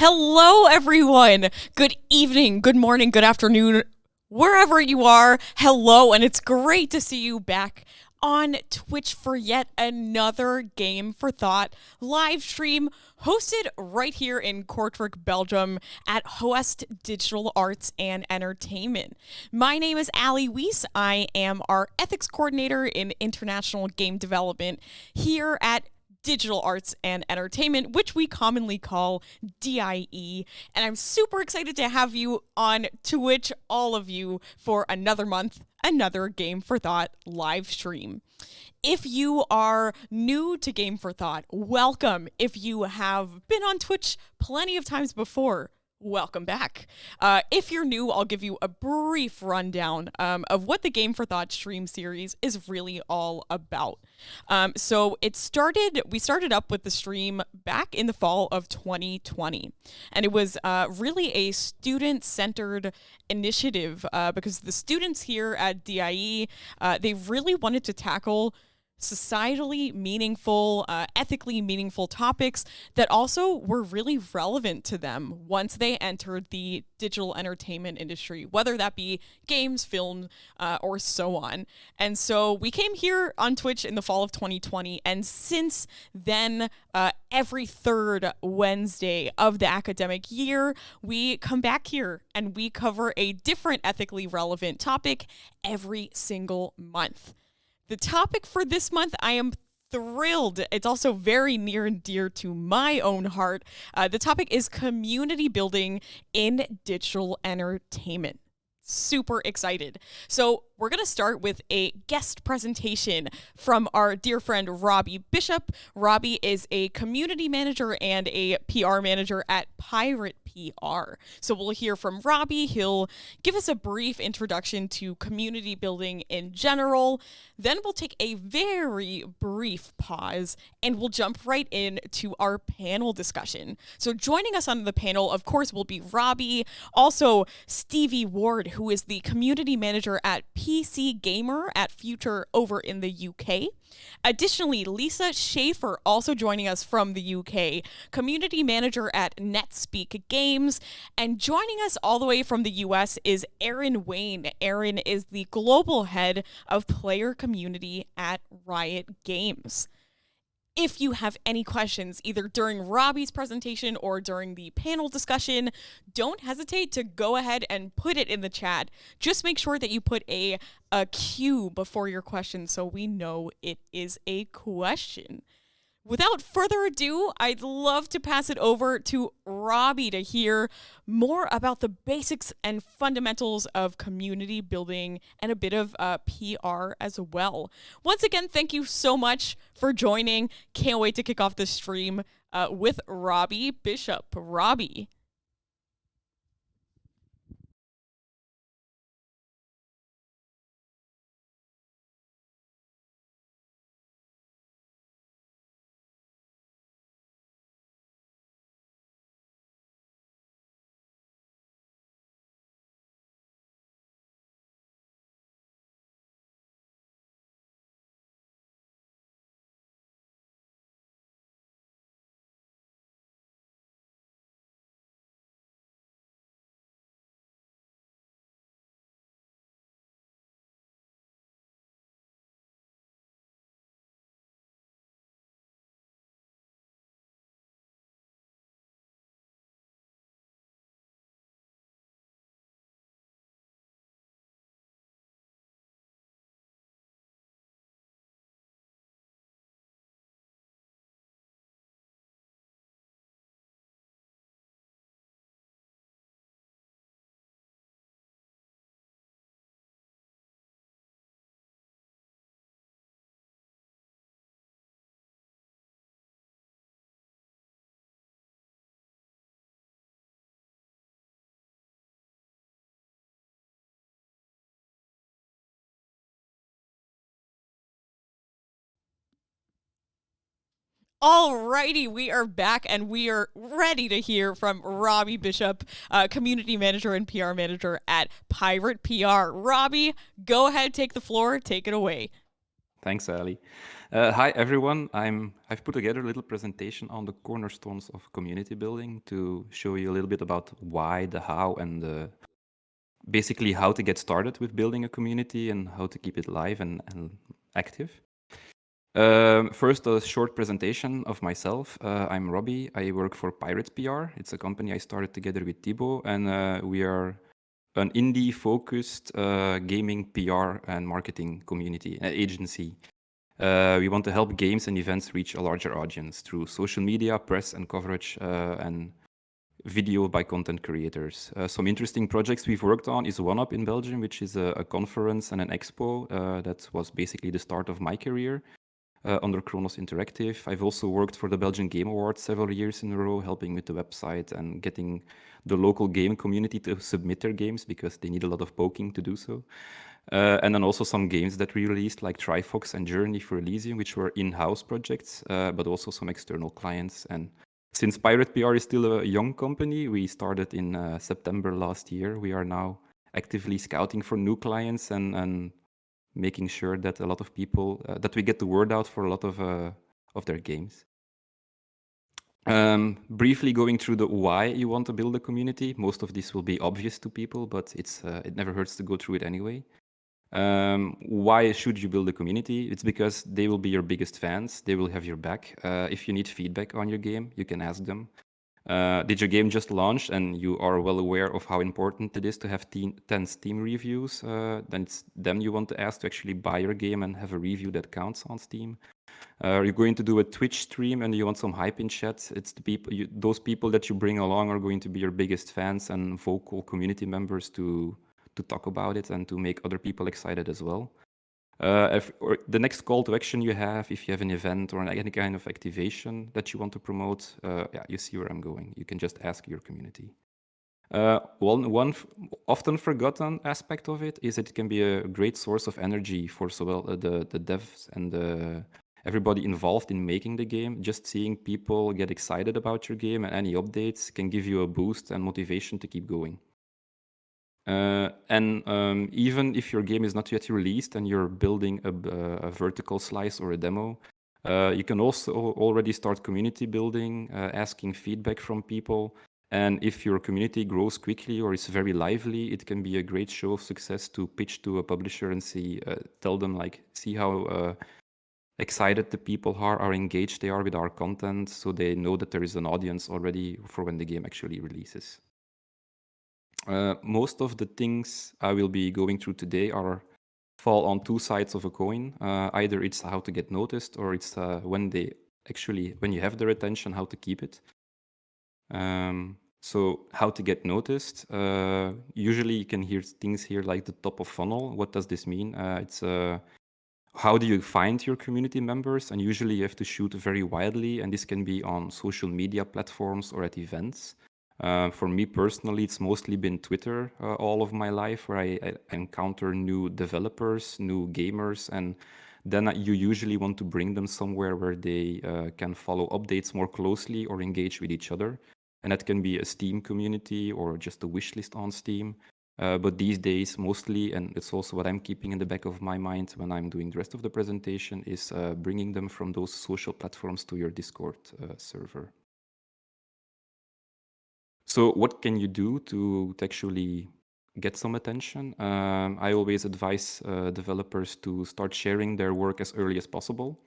Hello, everyone. Good evening, good morning, good afternoon, wherever you are. Hello, and it's great to see you back on Twitch for yet another Game for Thought live stream hosted right here in Kortrijk, Belgium at Hoest Digital Arts and Entertainment. My name is Ali Weiss. I am our ethics coordinator in international game development here at Digital Arts and Entertainment, which we commonly call DIE. And I'm super excited to have you on Twitch, all of you, for another month, another Game for Thought live stream. If you are new to Game for Thought, welcome. If you have been on Twitch plenty of times before, welcome back. If you're new, I'll give you a brief rundown of what the Game for Thought stream series is really all about. So we started up with the stream back in the fall of 2020, and it was really a student-centered initiative because the students here at DIE, they really wanted to tackle societally meaningful, ethically meaningful topics that also were really relevant to them once they entered the digital entertainment industry, whether that be games, film, or so on. And so we came here on Twitch in the fall of 2020, and since then, every third Wednesday of the academic year, we come back here and we cover a different ethically relevant topic every single month. The topic for this month, I am thrilled. It's also very near and dear to my own heart. The topic is community building in digital entertainment. Super excited. So we're going to start with a guest presentation from our dear friend Robby Bischop. Robby is a community manager and a PR manager at Pirate PR. So we'll hear from Robby. He'll give us a brief introduction to community building in general. Then we'll take a very brief pause and we'll jump right into our panel discussion. So joining us on the panel, of course, will be Robby, also Stevie Ward, who is the community manager at PC Gamer at Future over in the UK. Additionally, Lisa Schaeffer, also joining us from the UK, community manager at Netspeak Games. And joining us all the way from the US is Erin Wayne. Erin is the global head of player community at Riot Games. If you have any questions, either during Robby's presentation or during the panel discussion, don't hesitate to go ahead and put it in the chat. Just make sure that you put a Q before your question so we know it is a question. Without further ado, I'd love to pass it over to Robby to hear more about the basics and fundamentals of community building and a bit of PR as well. Once again, thank you so much for joining. Can't wait to kick off the stream with Robby Bischop. Robby. Alrighty, we are back and we are ready to hear from Robby Bischop, community manager and PR manager at Pirate PR. Robby, go ahead, take the floor, take it away. Thanks, Ali. Hi, everyone. I've put together a little presentation on the cornerstones of community building to show you a little bit about why, the how, and basically how to get started with building a community and how to keep it live and active. First, a short presentation of myself. I'm Robby. I work for Pirate PR. It's a company I started together with Thibaut, and we are an indie-focused gaming PR and marketing community agency. We want to help games and events reach a larger audience through social media, press, and coverage, and video by content creators. Some interesting projects we've worked on is One Up in Belgium, which is a conference and an expo that was basically the start of my career under Kronos Interactive. I've also worked for the Belgian Game Awards several years in a row, helping with the website and getting the local game community to submit their games because they need a lot of poking to do so. And then also some games that we released, like Trifox and Journey for Elysium, which were in-house projects, but also some external clients. And since Pirate PR is still a young company, we started in September last year. We are now actively scouting for new clients and making sure that a lot of people that we get the word out for a lot of their games. Briefly going through the why you want to build a community. Most of this will be obvious to people, but it never hurts to go through it anyway. Why should you build a community? It's because they will be your biggest fans. They will have your back. If you need feedback on your game, you can ask them. Did your game just launch and you are well aware of how important it is to have 10 Steam reviews? Then it's them you want to ask to actually buy your game and have a review that counts on Steam. Are you going to do a Twitch stream and you want some hype in chat? It's the people, those people that you bring along are going to be your biggest fans and vocal community members to talk about it and to make other people excited as well. Or the next call to action you have, if you have an event or any kind of activation that you want to promote, yeah, you see where I'm going. You can just ask your community. One often forgotten aspect of it is that it can be a great source of energy for so well the devs and everybody involved in making the game. Just seeing people get excited about your game and any updates can give you a boost and motivation to keep going. Even if your game is not yet released and you're building a vertical slice or a demo, you can also already start community building, asking feedback from people. And if your community grows quickly or is very lively, it can be a great show of success to pitch to a publisher and tell them like, see how excited the people are engaged they are with our content, so they know that there is an audience already for when the game actually releases. Most of the things I will be going through today fall on two sides of a coin. Either it's how to get noticed, or it's when you have their attention, how to keep it. So how to get noticed? Usually you can hear things here like the top of funnel. What does this mean? It's how do you find your community members? And usually you have to shoot very widely, and this can be on social media platforms or at events. For me personally, it's mostly been Twitter all of my life, where I encounter new developers, new gamers, and then you usually want to bring them somewhere where they can follow updates more closely or engage with each other. And that can be a Steam community or just a wish list on Steam. But these days, mostly, and it's also what I'm keeping in the back of my mind when I'm doing the rest of the presentation, is bringing them from those social platforms to your Discord server. So what can you do to actually get some attention? I always advise developers to start sharing their work as early as possible.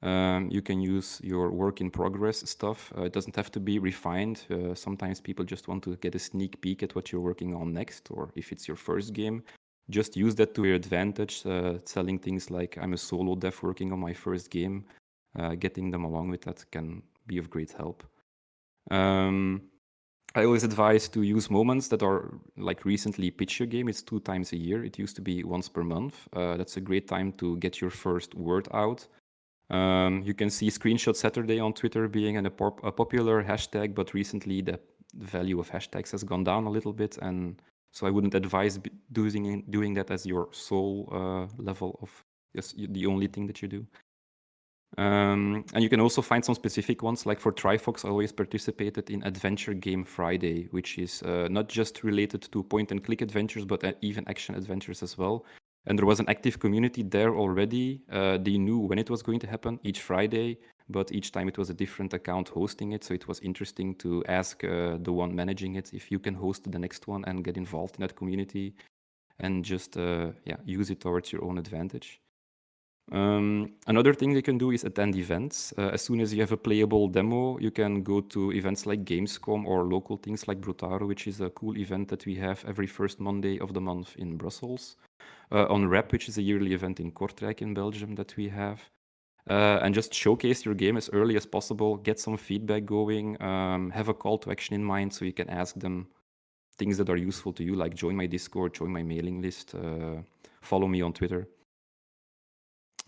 You can use your work in progress stuff. It doesn't have to be refined. Sometimes people just want to get a sneak peek at what you're working on next, or if it's your first game, just use that to your advantage, selling things like I'm a solo dev working on my first game. Getting them along with that can be of great help. I always advise to use moments that are like recently pitch your game. It's 2 times a year. It used to be once per month. That's a great time to get your first word out. You can see Screenshot Saturday on Twitter being a popular hashtag, but recently the value of hashtags has gone down a little bit, and so I wouldn't advise doing that as your sole level of the only thing that you do. And you can also find some specific ones, like for Trifox, I always participated in Adventure Game Friday, which is not just related to point-and-click adventures, but even action adventures as well. And there was an active community there already. They knew when it was going to happen each Friday, but each time it was a different account hosting it. So it was interesting to ask the one managing it if you can host the next one and get involved in that community and just use it towards your own advantage. Another thing you can do is attend events. As soon as you have a playable demo, you can go to events like Gamescom or local things like Brutaro, which is a cool event that we have every first Monday of the month in Brussels. On Rep, which is a yearly event in Kortrijk in Belgium that we have. And just showcase your game as early as possible, get some feedback going, have a call to action in mind so you can ask them things that are useful to you, like join my Discord, join my mailing list, follow me on Twitter.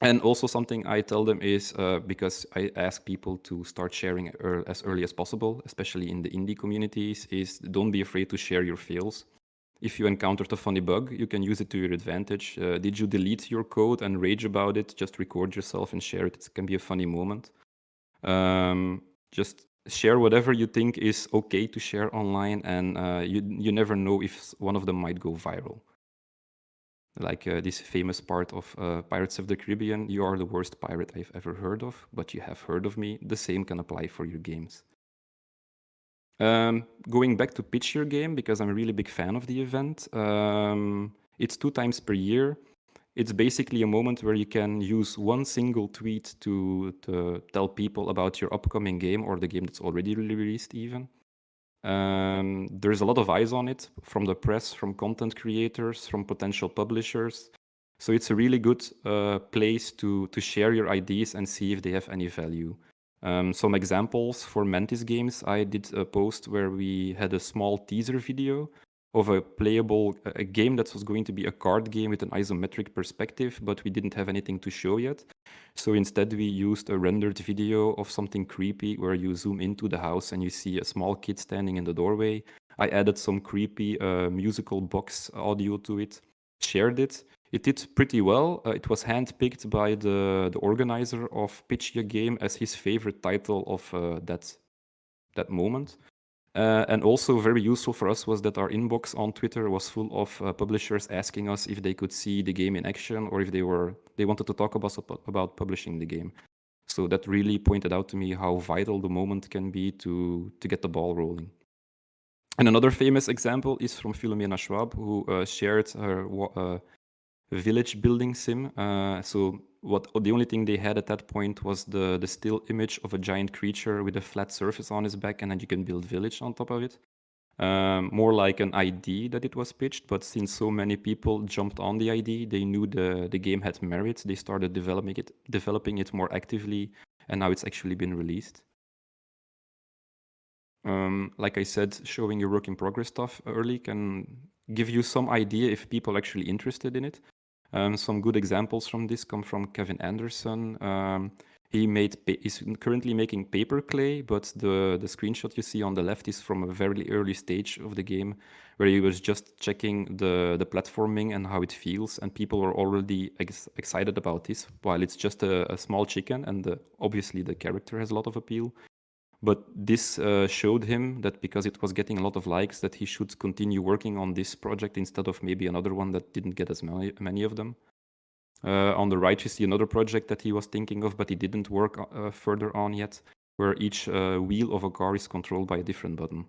And also something I tell them is, because I ask people to start sharing as early as possible, especially in the indie communities, is don't be afraid to share your fails. If you encountered a funny bug, you can use it to your advantage. Did you delete your code and rage about it? Just record yourself and share it. It can be a funny moment. Just share whatever you think is okay to share online, and you never know if one of them might go viral. Like this famous part of Pirates of the Caribbean, you are the worst pirate I've ever heard of, but you have heard of me. The same can apply for your games. Going back to pitch your game, because I'm a really big fan of the event, it's 2 times per year. It's basically a moment where you can use one single tweet to tell people about your upcoming game or the game that's already released even. There's a lot of eyes on it from the press, from content creators, from potential publishers. So it's a really good place to share your ideas and see if they have any value. Some examples for Mantis games, I did a post where we had a small teaser video of a playable a game that was going to be a card game with an isometric perspective, but we didn't have anything to show yet. So instead we used a rendered video of something creepy where you zoom into the house and you see a small kid standing in the doorway. I added some creepy musical box audio to it, shared it. It did pretty well. It was handpicked by the organizer of Pitch Your Game as his favorite title of that moment. And also very useful for us was that our inbox on Twitter was full of publishers asking us if they could see the game in action or if they wanted to talk about publishing the game. So that really pointed out to me how vital the moment can be to get the ball rolling. And another famous example is from Philomena Schwab, who shared her village building sim. So the only thing they had at that point was the still image of a giant creature with a flat surface on his back, and then you can build village on top of it. More like an ID that it was pitched, but since so many people jumped on the ID, they knew the game had merit. They started developing it more actively, and now it's actually been released. Like I said, showing your work in progress stuff early can give you some idea if people are actually interested in it. Some good examples from this come from Kevin Anderson. He's currently making paper clay, but the screenshot you see on the left is from a very early stage of the game where he was just checking the platforming and how it feels, and people are already excited about this, while it's just a small chicken, and obviously the character has a lot of appeal. But this showed him that because it was getting a lot of likes, that he should continue working on this project instead of maybe another one that didn't get as many of them. On the right, you see another project that he was thinking of, but he didn't work further on yet, where each wheel of a car is controlled by a different button.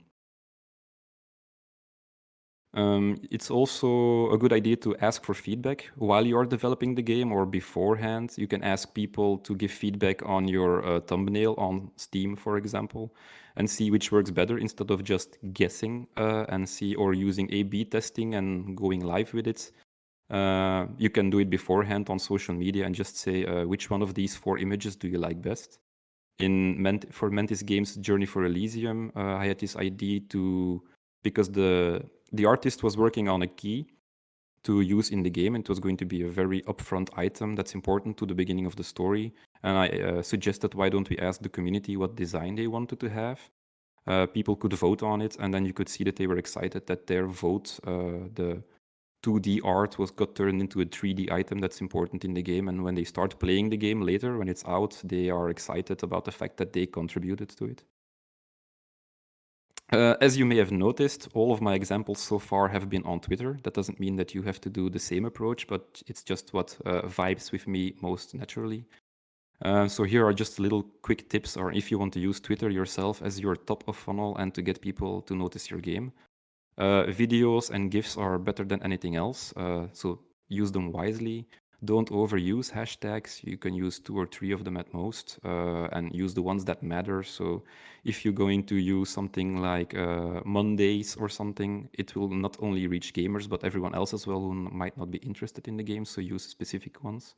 It's also a good idea to ask for feedback while you are developing the game or beforehand. You can ask people to give feedback on your thumbnail on Steam, for example, and see which works better instead of just guessing or using A/B testing and going live with it. You can do it beforehand on social media and just say which one of these 4 images do you like best. For Mantis Games' Journey for Elysium, I had this idea because the artist was working on a key to use in the game, and it was going to be a very upfront item that's important to the beginning of the story. And I suggested, why don't we ask the community what design they wanted to have? People could vote on it, and then you could see that they were excited that their vote, the 2D art, got turned into a 3D item that's important in the game. And when they start playing the game later, when it's out, they are excited about the fact that they contributed to it. As you may have noticed, all of my examples so far have been on Twitter. That doesn't mean that you have to do the same approach, but it's just what vibes with me most naturally. So here are just little quick tips, or if you want to use Twitter yourself as your top of funnel and to get people to notice your game. Videos and GIFs are better than anything else, so use them wisely. Don't overuse hashtags. You can use 2 or 3 of them at most, and use the ones that matter. So if you're going to use something like Mondays or something, it will not only reach gamers, but everyone else as well who might not be interested in the game, so use specific ones.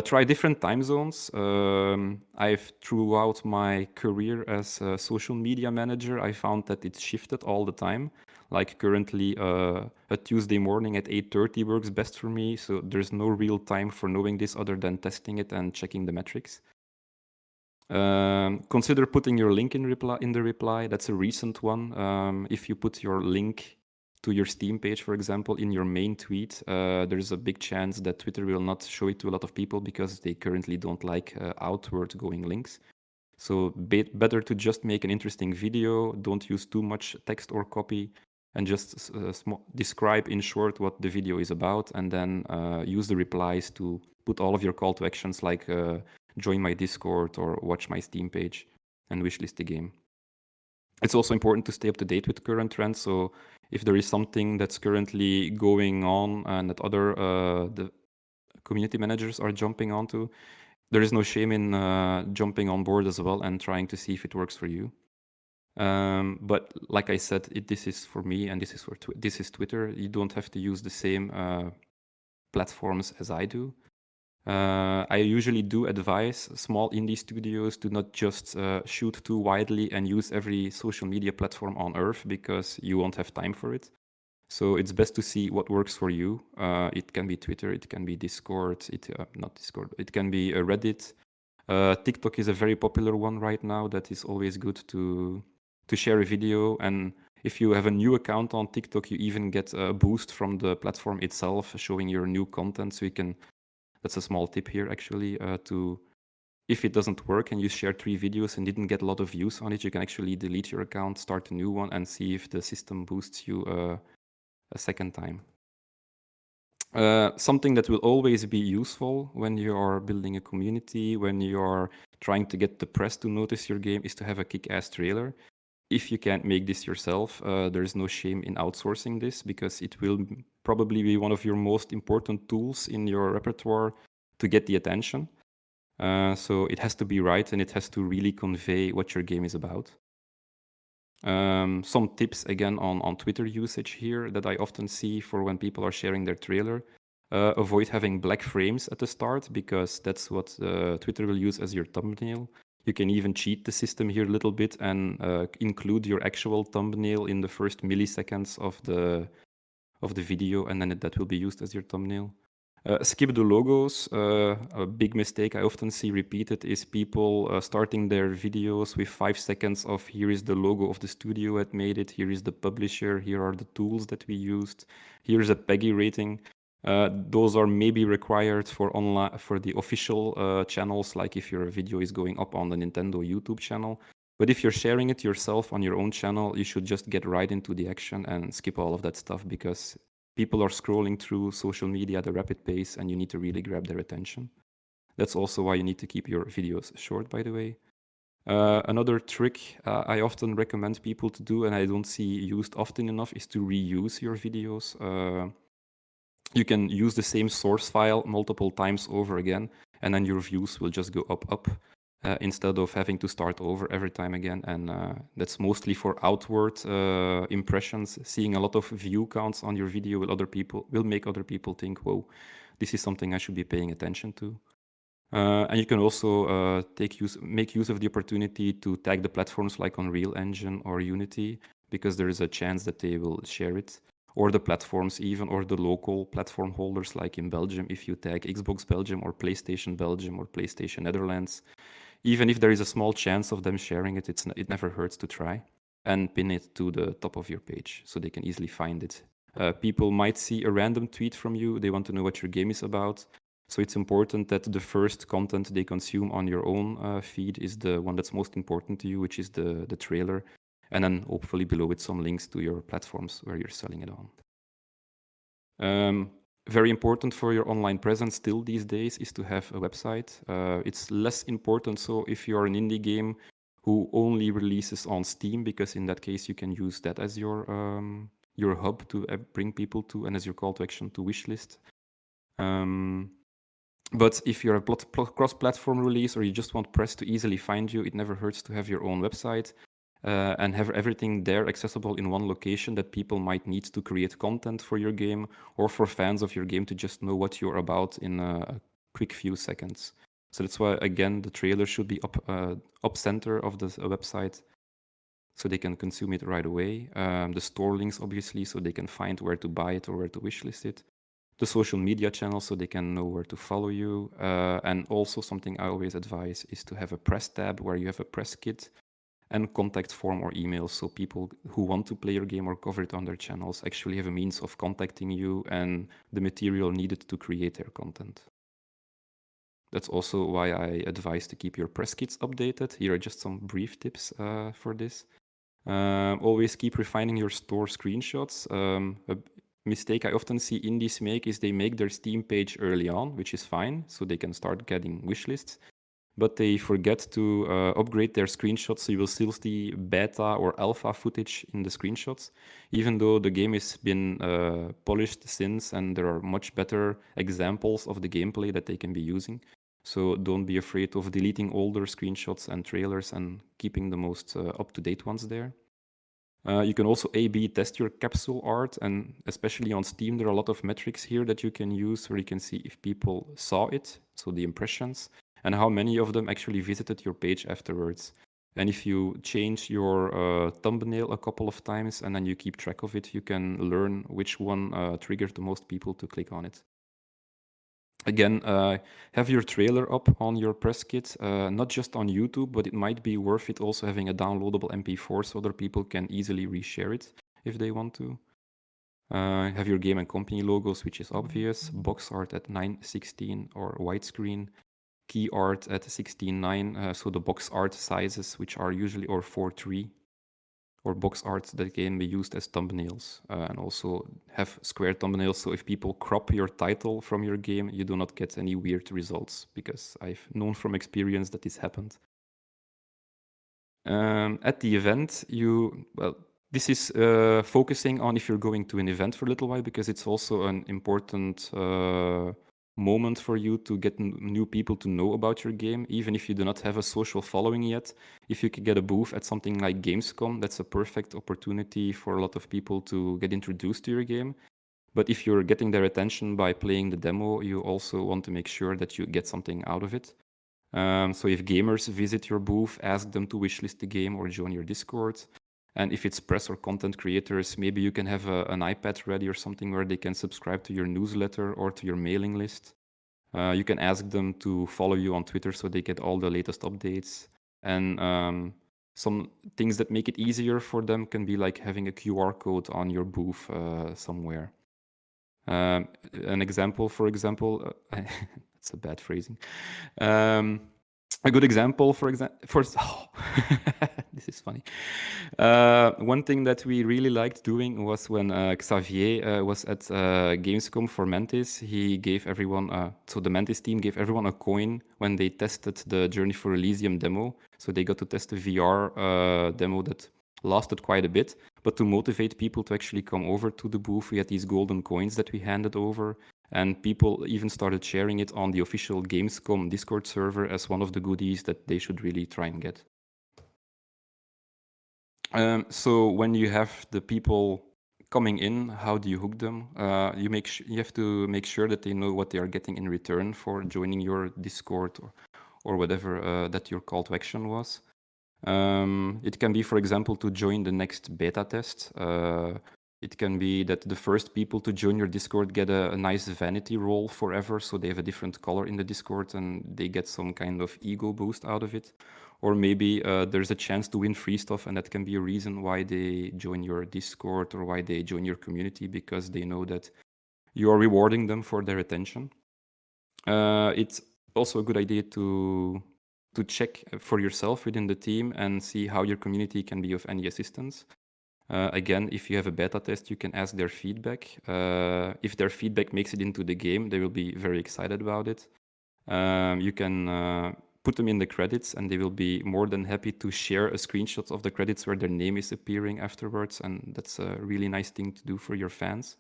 Try different time zones. I've throughout my career as a social media manager, I found that it's shifted all the time. Like currently, a Tuesday morning at 8:30 works best for me. So there's no real time for knowing this other than testing it and checking the metrics. Consider putting your link in the reply. That's a recent one. If you put your link to your Steam page, for example, in your main tweet, there's a big chance that Twitter will not show it to a lot of people because they currently don't like outward going links. So better to just make an interesting video, don't use too much text or copy, and just describe in short what the video is about, and then use the replies to put all of your call to actions like join my Discord or watch my Steam page and wishlist the game. It's also important to stay up to date with current trends. So if there is something that's currently going on and that other the community managers are jumping onto, there is no shame in jumping on board as well and trying to see if it works for you. But like I said, this is for me and this is for this is Twitter. You don't have to use the same platforms as I do. I usually do advise small indie studios to not just shoot too widely and use every social media platform on earth because you won't have time for it. So it's best to see what works for you. It can be Twitter, it can be Discord, not Discord, it can be Reddit. TikTok is a very popular one right now that is always good to share a video. And if you have a new account on TikTok, you even get a boost from the platform itself showing your new content. So you can, that's a small tip here actually, if it doesn't work and you share 3 videos and didn't get a lot of views on it, you can actually delete your account, start a new one, and see if the system boosts you a second time. Something that will always be useful when you are building a community, when you are trying to get the press to notice your game, is to have a kick-ass trailer. If you can't make this yourself, there's no shame in outsourcing this because it will probably be one of your most important tools in your repertoire to get the attention. So it has to be right and it has to really convey what your game is about. Some tips again on Twitter usage here that I often see for when people are sharing their trailer. Avoid having black frames at the start because that's what Twitter will use as your thumbnail. You can even cheat the system here a little bit and include your actual thumbnail in the first milliseconds of the video, and then that will be used as your thumbnail. Skip the logos. A big mistake I often see repeated is people starting their videos with 5 seconds of here is the logo of the studio that made it, here is the publisher, here are the tools that we used, here's a PEGI rating. Those are maybe required for online for the official channels, like if your video is going up on the Nintendo YouTube channel. But if you're sharing it yourself on your own channel, you should just get right into the action and skip all of that stuff because people are scrolling through social media at a rapid pace and you need to really grab their attention. That's also why you need to keep your videos short, by the way. Another trick I often recommend people to do, and I don't see used often enough, is to reuse your videos. You can use the same source file multiple times over again, and then your views will just go up, instead of having to start over every time again. And that's mostly for outward impressions. Seeing a lot of view counts on your video will make other people think, whoa, this is something I should be paying attention to. And you can also make use of the opportunity to tag the platforms like Unreal Engine or Unity, because there is a chance that they will share it, or the platforms even, or the local platform holders like in Belgium. If you tag Xbox Belgium or PlayStation Belgium or PlayStation Netherlands, even if there is a small chance of them sharing it, it never hurts to try, and pin it to the top of your page so they can easily find it. People might see a random tweet from you, they want to know what your game is about. So it's important that the first content they consume on your own feed is the one that's most important to you, which is the trailer. And then hopefully below it some links to your platforms where you're selling it on. Very important for your online presence still these days is to have a website. It's less important so if you're an indie game who only releases on Steam, because in that case you can use that as your hub to bring people to, and as your call to action to wishlist. But if you're a cross-platform release or you just want press to easily find you, it never hurts to have your own website and have everything there accessible in one location that people might need to create content for your game or for fans of your game to just know what you're about in a quick few seconds. So that's why, again, the trailer should be up center of the website so they can consume it right away. The store links, obviously, so they can find where to buy it or where to wishlist it. The social media channels so they can know where to follow you. And also something I always advise is to have a press tab where you have a press kit and contact form or email so people who want to play your game or cover it on their channels actually have a means of contacting you and the material needed to create their content. That's also why I advise to keep your press kits updated. Here are just some brief tips for this. Always keep refining your store screenshots. A mistake I often see indies make is they make their Steam page early on, which is fine, so they can start getting wishlists. But they forget to upgrade their screenshots, so you will still see beta or alpha footage in the screenshots, even though the game has been polished since and there are much better examples of the gameplay that they can be using. So don't be afraid of deleting older screenshots and trailers and keeping the most up-to-date ones there. You can also A/B test your capsule art, and especially on Steam, there are a lot of metrics here that you can use where you can see if people saw it, so the impressions, and how many of them actually visited your page afterwards. And if you change your thumbnail a couple of times and then you keep track of it, you can learn which one triggered the most people to click on it. Again, have your trailer up on your press kit, not just on YouTube, but it might be worth it also having a downloadable MP4 so other people can easily reshare it if they want to. Have your game and company logos, which is obvious, box art at 9:16 or widescreen, key art at 16:9, so the box art sizes, which are usually or 4:3, or box art that can be used as thumbnails, and also have square thumbnails. So if people crop your title from your game, you do not get any weird results, because I've known from experience that this happened. At the event, this is focusing on if you're going to an event for a little while, because it's also an important moment for you to get new people to know about your game, even if you do not have a social following yet. If you could get a booth at something like Gamescom, that's a perfect opportunity for a lot of people to get introduced to your game. But if you're getting their attention by playing the demo, you also want to make sure that you get something out of it. So if gamers visit your booth, ask them to wishlist the game or join your Discord. And if it's press or content creators, maybe you can have an iPad ready or something where they can subscribe to your newsletter or to your mailing list. You can ask them to follow you on Twitter so they get all the latest updates. And some things that make it easier for them can be like having a QR code on your booth somewhere. An example, for example, that's a bad phrasing. A good example, this is funny. One thing that we really liked doing was when Xavier was at Gamescom for Mantis. He gave everyone, so the Mantis team gave everyone a coin when they tested the Journey for Elysium demo. So they got to test a VR demo that lasted quite a bit. But to motivate people to actually come over to the booth, we had these golden coins that we handed over. And people even started sharing it on the official Gamescom Discord server as one of the goodies that they should really try and get. So when you have the people coming in, how do you hook them? You have to make sure that they know what they are getting in return for joining your Discord or whatever that your call to action was. It can be, for example, to join the next beta test. It can be that the first people to join your Discord get a nice vanity roll forever, so they have a different color in the Discord and they get some kind of ego boost out of it. Or maybe there's a chance to win free stuff, and that can be a reason why they join your Discord or why they join your community, because they know that you are rewarding them for their attention. It's also a good idea to to check for yourself within the team and see how your community can be of any assistance. Again, if you have a beta test, you can ask their feedback. If their feedback makes it into the game, they will be very excited about it. You can put them in the credits, and they will be more than happy to share a screenshot of the credits where their name is appearing afterwards, and that's a really nice thing to do for your fans.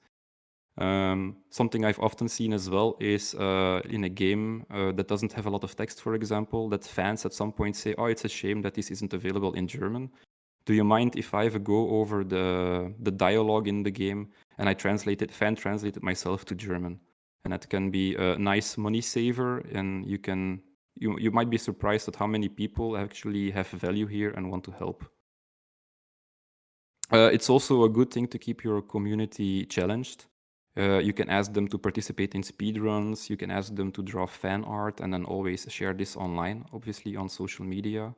Something I've often seen as well is in a game that doesn't have a lot of text, for example, that fans at some point say, "Oh, it's a shame that this isn't available in German. Do you mind if I have a go over the dialogue in the game and I fan translate it myself to German?" And that can be a nice money saver, and you might be surprised at how many people actually have value here and want to help. It's also a good thing to keep your community challenged. You can ask them to participate in speedruns, you can ask them to draw fan art, and then always share this online, obviously on social media.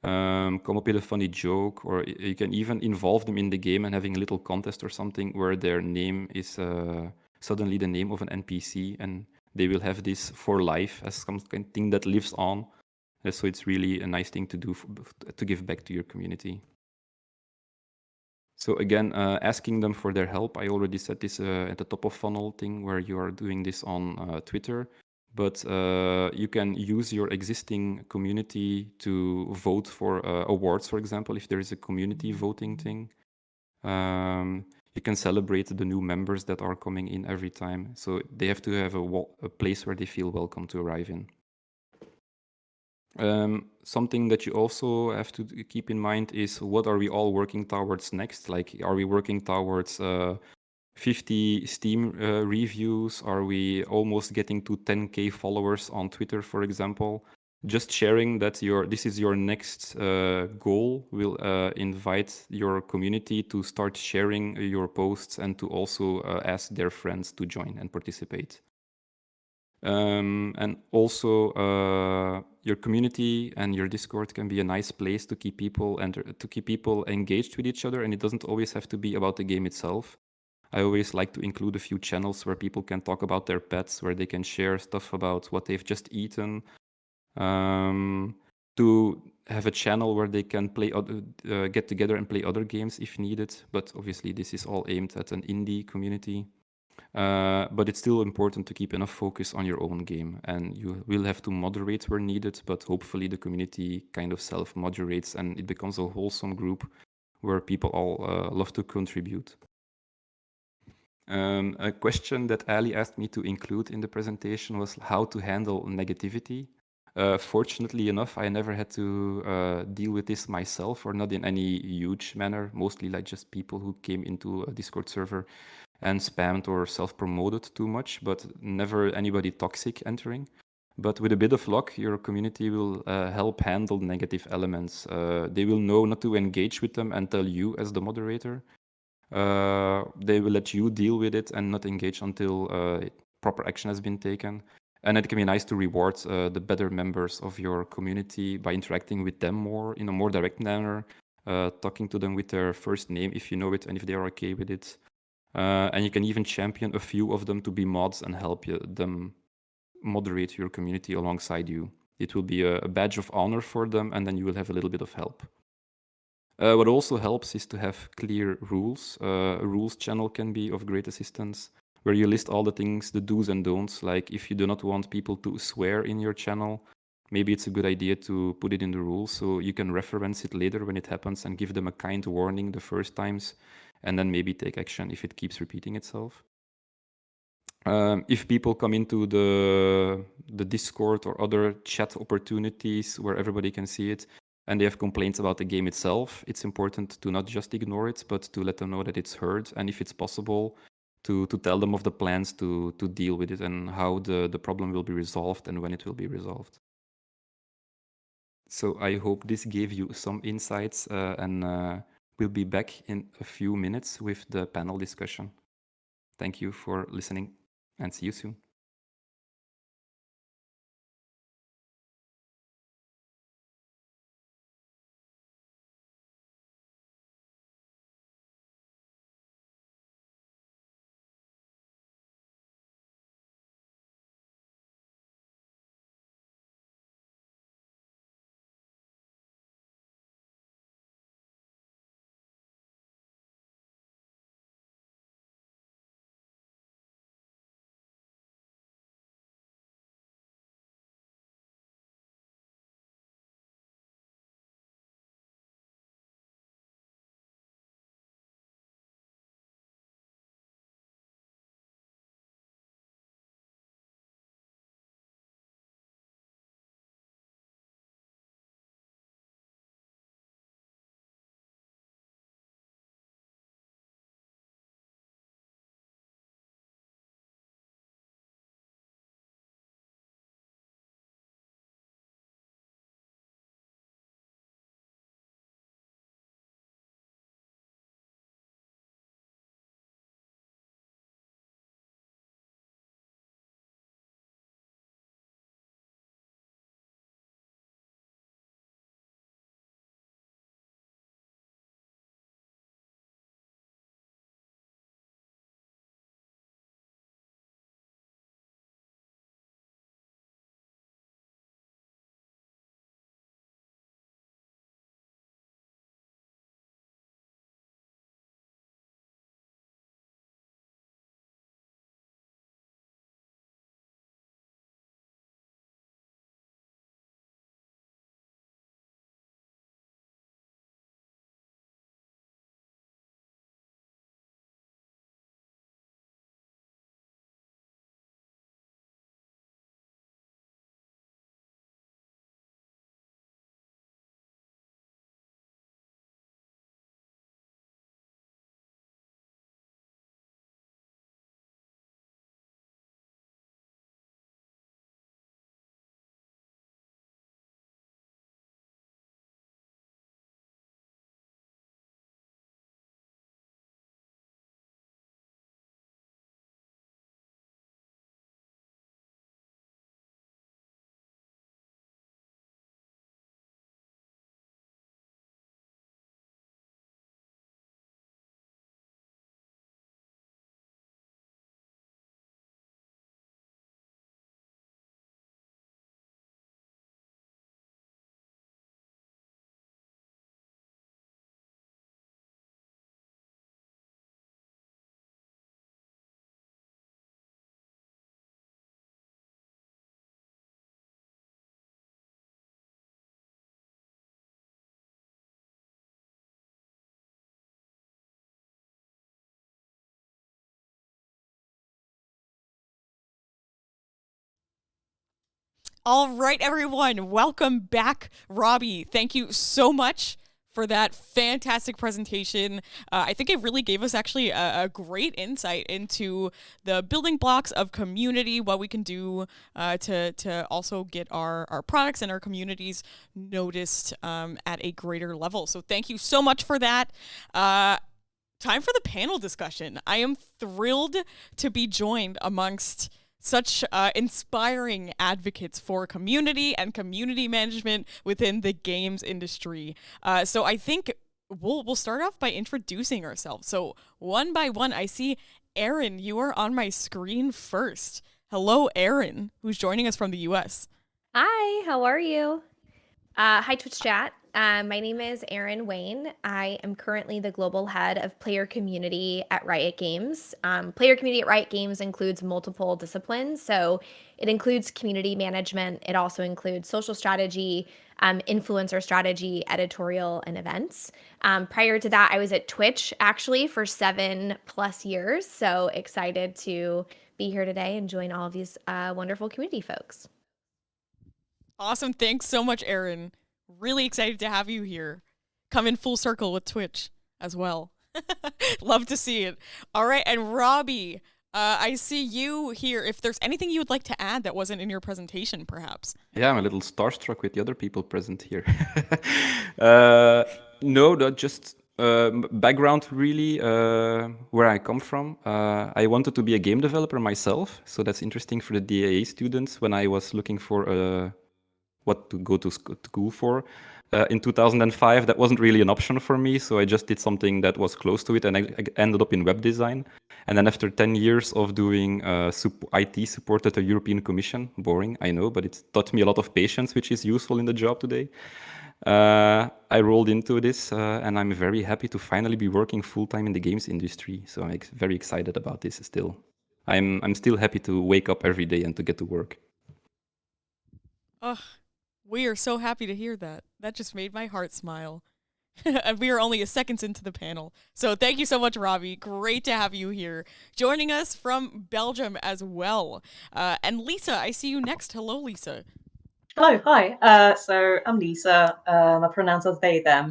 Come up with a funny joke, or you can even involve them in the game and having a little contest or something where their name is suddenly the name of an NPC, and they will have this for life as something that lives on. So it's really a nice thing to do to give back to your community. So again, asking them for their help. I already said this at the top of funnel thing where you are doing this on Twitter, but you can use your existing community to vote for awards, for example, if there is a community voting thing. You can celebrate the new members that are coming in every time. So they have to have a place where they feel welcome to arrive in. Something that you also have to keep in mind is, what are we all working towards next? Like, are we working towards 50 Steam reviews? Are we almost getting to 10K followers on Twitter, for example? Just sharing that this is your next goal will invite your community to start sharing your posts and to also ask their friends to join and participate. And also, your community and your Discord can be a nice place to keep people engaged with each other, and it doesn't always have to be about the game itself. I always like to include a few channels where people can talk about their pets, where they can share stuff about what they've just eaten. To have a channel where they can get together and play other games if needed, but obviously this is all aimed at an indie community. But it's still important to keep enough focus on your own game, and you will have to moderate where needed, but hopefully the community kind of self-moderates and it becomes a wholesome group where people all love to contribute. A question that Ali asked me to include in the presentation was how to handle negativity. Fortunately enough, I never had to deal with this myself, or not in any huge manner, mostly like just people who came into a Discord server and spammed or self-promoted too much, but never anybody toxic entering. But with a bit of luck, your community will help handle negative elements. They will know not to engage with them and tell you as the moderator. They will let you deal with it and not engage until proper action has been taken. And it can be nice to reward the better members of your community by interacting with them more in a more direct manner, talking to them with their first name if you know it and if they are okay with it. And you can even champion a few of them to be mods and help them moderate your community alongside you. It will be a badge of honor for them, and then you will have a little bit of help. What also helps is to have clear rules. A rules channel can be of great assistance, where you list all the things, the do's and don'ts. Like if you do not want people to swear in your channel, maybe it's a good idea to put it in the rules so you can reference it later when it happens and give them a kind warning the first times, and then maybe take action if it keeps repeating itself. If people come into the Discord or other chat opportunities where everybody can see it, and they have complaints about the game itself, it's important to not just ignore it, but to let them know that it's heard, and if it's possible, to tell them of the plans to deal with it and how the problem will be resolved and when it will be resolved. So I hope this gave you some insights, and we'll be back in a few minutes with the panel discussion. Thank you for listening, and see you soon. All right, everyone, welcome back. Robby, thank you so much for that fantastic presentation. I think it really gave us actually a great insight into the building blocks of community, what we can do to also get our products and our communities noticed at a greater level. So thank you so much for that. Time for the panel discussion. I am thrilled to be joined amongst such inspiring advocates for community and community management within the games industry. So I think we'll start off by introducing ourselves. So one by one, I see Erin, you are on my screen first. Hello, Erin, who's joining us from the US. Hi, how are you? Hi, Twitch chat. My name is Erin Wayne. I am currently the global head of player community at Riot Games. Player community at Riot Games includes multiple disciplines. So it includes community management. It also includes social strategy, influencer strategy, editorial, and events. Prior to that, I was at Twitch actually for 7+ years. So excited to be here today and join all of these wonderful community folks. Awesome. Thanks so much, Erin. Really excited to have you here. Come in full circle with Twitch as well. Love to see it. All right. And Robby, I see you here. If there's anything you would like to add that wasn't in your presentation, perhaps. Yeah, I'm a little starstruck with the other people present here. No, that just background really, where I come from. I wanted to be a game developer myself, so that's interesting for the DAA students when I was looking for what to go to school for. In 2005, that wasn't really an option for me, so I just did something that was close to it, and I ended up in web design. And then after 10 years of doing IT support at the European Commission, boring, I know, but it taught me a lot of patience, which is useful in the job today. I rolled into this, and I'm very happy to finally be working full-time in the games industry, so I'm very excited about this still. I'm still happy to wake up every day and to get to work. Ugh, we are so happy to hear that. That just made my heart smile. And we are only a seconds into the panel. So thank you so much, Robby. Great to have you here. Joining us from Belgium as well. And Lisa, I see you next. Hello, Lisa. Hello, hi. So I'm Lisa. I pronounce as they, them.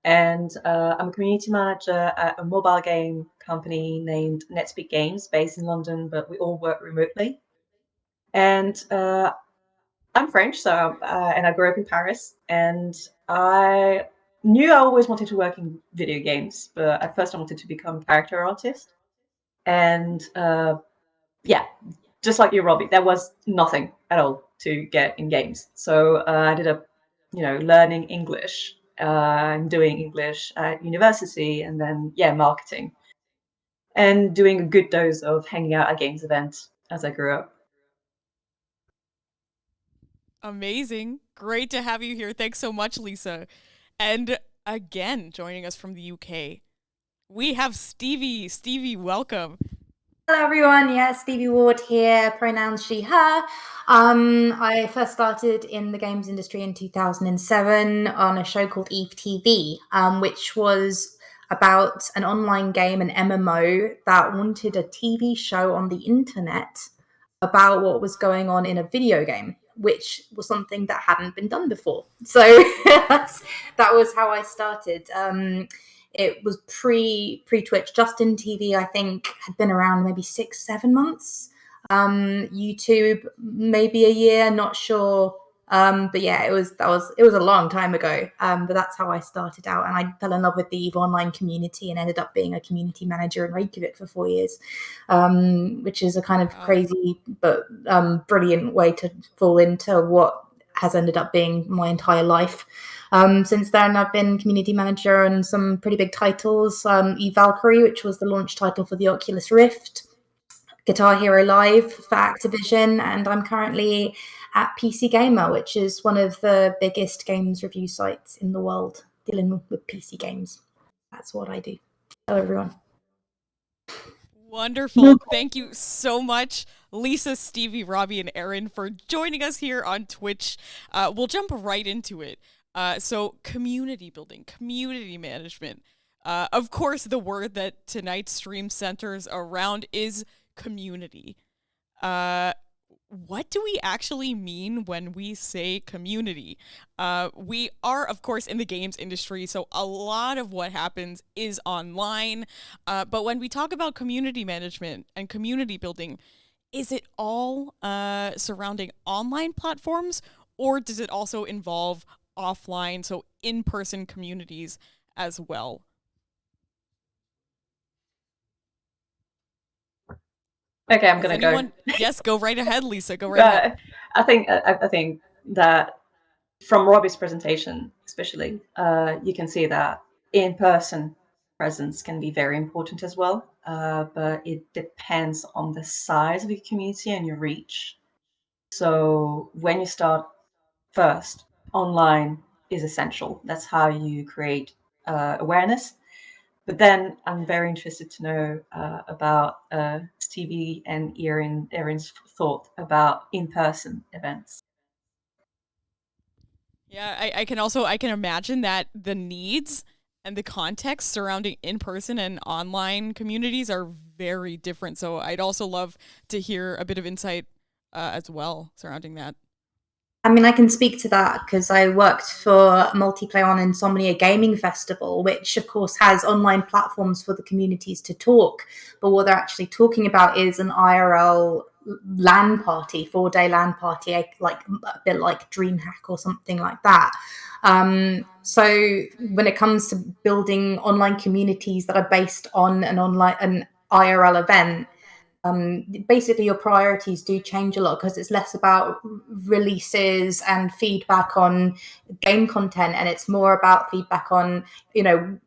And I'm a community manager at a mobile game company named Netspeak Games, based in London, but we all work remotely. And I'm French, so and I grew up in Paris, and I knew I always wanted to work in video games, but at first I wanted to become a character artist. And yeah, just like you, Robby, there was nothing at all to get in games. So I ended up, learning English and doing English at university, and then marketing, and doing a good dose of hanging out at games events as I grew up. Amazing. Great to have you here. Thanks so much, Lisa. And again, joining us from the UK, we have Stevie. Stevie, welcome. Hello everyone, Stevie Ward here, pronouns she, her. I first started in the games industry in 2007 on a show called Eve TV, which was about an online game, an MMO, that wanted a TV show on the internet about what was going on in a video game, which was something that hadn't been done before. So that was how I started. It was pre-Twitch. Justin TV, I think, had been around maybe 6-7 months. YouTube, maybe a year, not sure. But yeah, it was a long time ago. But that's how I started out, and I fell in love with the EVE Online community and ended up being a community manager in Reykjavik for 4 years, which is a kind of crazy but brilliant way to fall into what has ended up being my entire life. Since then, I've been community manager on some pretty big titles. EVE Valkyrie, which was the launch title for the Oculus Rift, Guitar Hero Live for Activision, and I'm currently at PC Gamer, which is one of the biggest games review sites in the world, dealing with PC games. That's what I do. Hello, everyone. Wonderful. Thank you so much, Lisa, Stevie, Robby, and Erin, for joining us here on Twitch. We'll jump right into it. So community building, community management. Of course, the word that tonight's stream centers around is community. what do we actually mean when we say community? We are, of course, in the games industry, so a lot of what happens is online. But when we talk about community management and community building, is it all surrounding online platforms, or does it also involve offline, so in-person communities as well? Okay, I'm Does gonna anyone? go. Yes, go right ahead, Lisa. Go right ahead. I think that from Robby's presentation, especially, you can see that in-person presence can be very important as well. But it depends on the size of your community and your reach. So when you start first, online is essential. That's how you create awareness. But then I'm very interested to know about Stevie and Erin's thought about in-person events. Yeah, I can imagine that the needs and the context surrounding in-person and online communities are very different. So I'd also love to hear a bit of insight as well surrounding that. I mean, I can speak to that because I worked for Multiplayer on Insomnia Gaming Festival, which of course has online platforms for the communities to talk. But what they're actually talking about is an IRL LAN party, 4-day LAN party, like a bit like DreamHack or something like that. So when it comes to building online communities that are based on an IRL event, basically your priorities do change a lot because it's less about releases and feedback on game content, and it's more about feedback on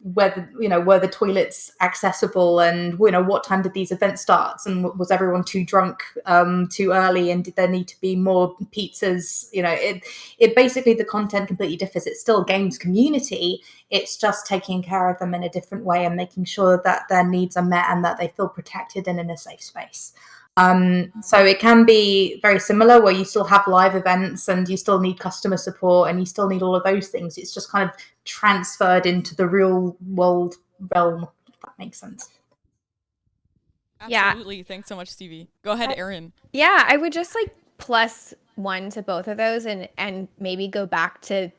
whether were the toilets accessible, and what time did these events start, and was everyone too drunk too early, and did there need to be more pizzas. It basically, the content completely differs. It's still a games community, it's just taking care of them in a different way and making sure that their needs are met and that they feel protected and in a safe space. So it can be very similar, where you still have live events and you still need customer support and you still need all of those things. It's just kind of transferred into the real world realm, if that makes sense. Absolutely. Thanks so much, Stevie. Go ahead, Erin. Yeah, I would just plus one to both of those and maybe go back to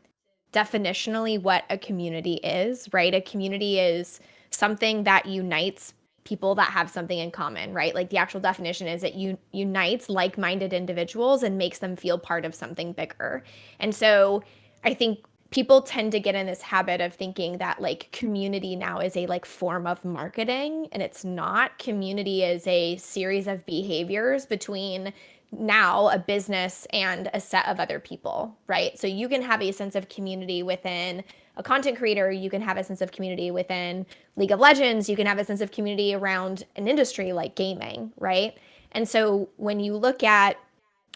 definitionally what a community is, right? A community is something that unites people that have something in common, right? Like the actual definition is it unites like-minded individuals and makes them feel part of something bigger. And so I think people tend to get in this habit of thinking that community now is a form of marketing, and it's not. Community is a series of behaviors between now a business and a set of other people, right? So you can have a sense of community within a content creator, you can have a sense of community within League of Legends, you can have a sense of community around an industry like gaming, right? And so when you look at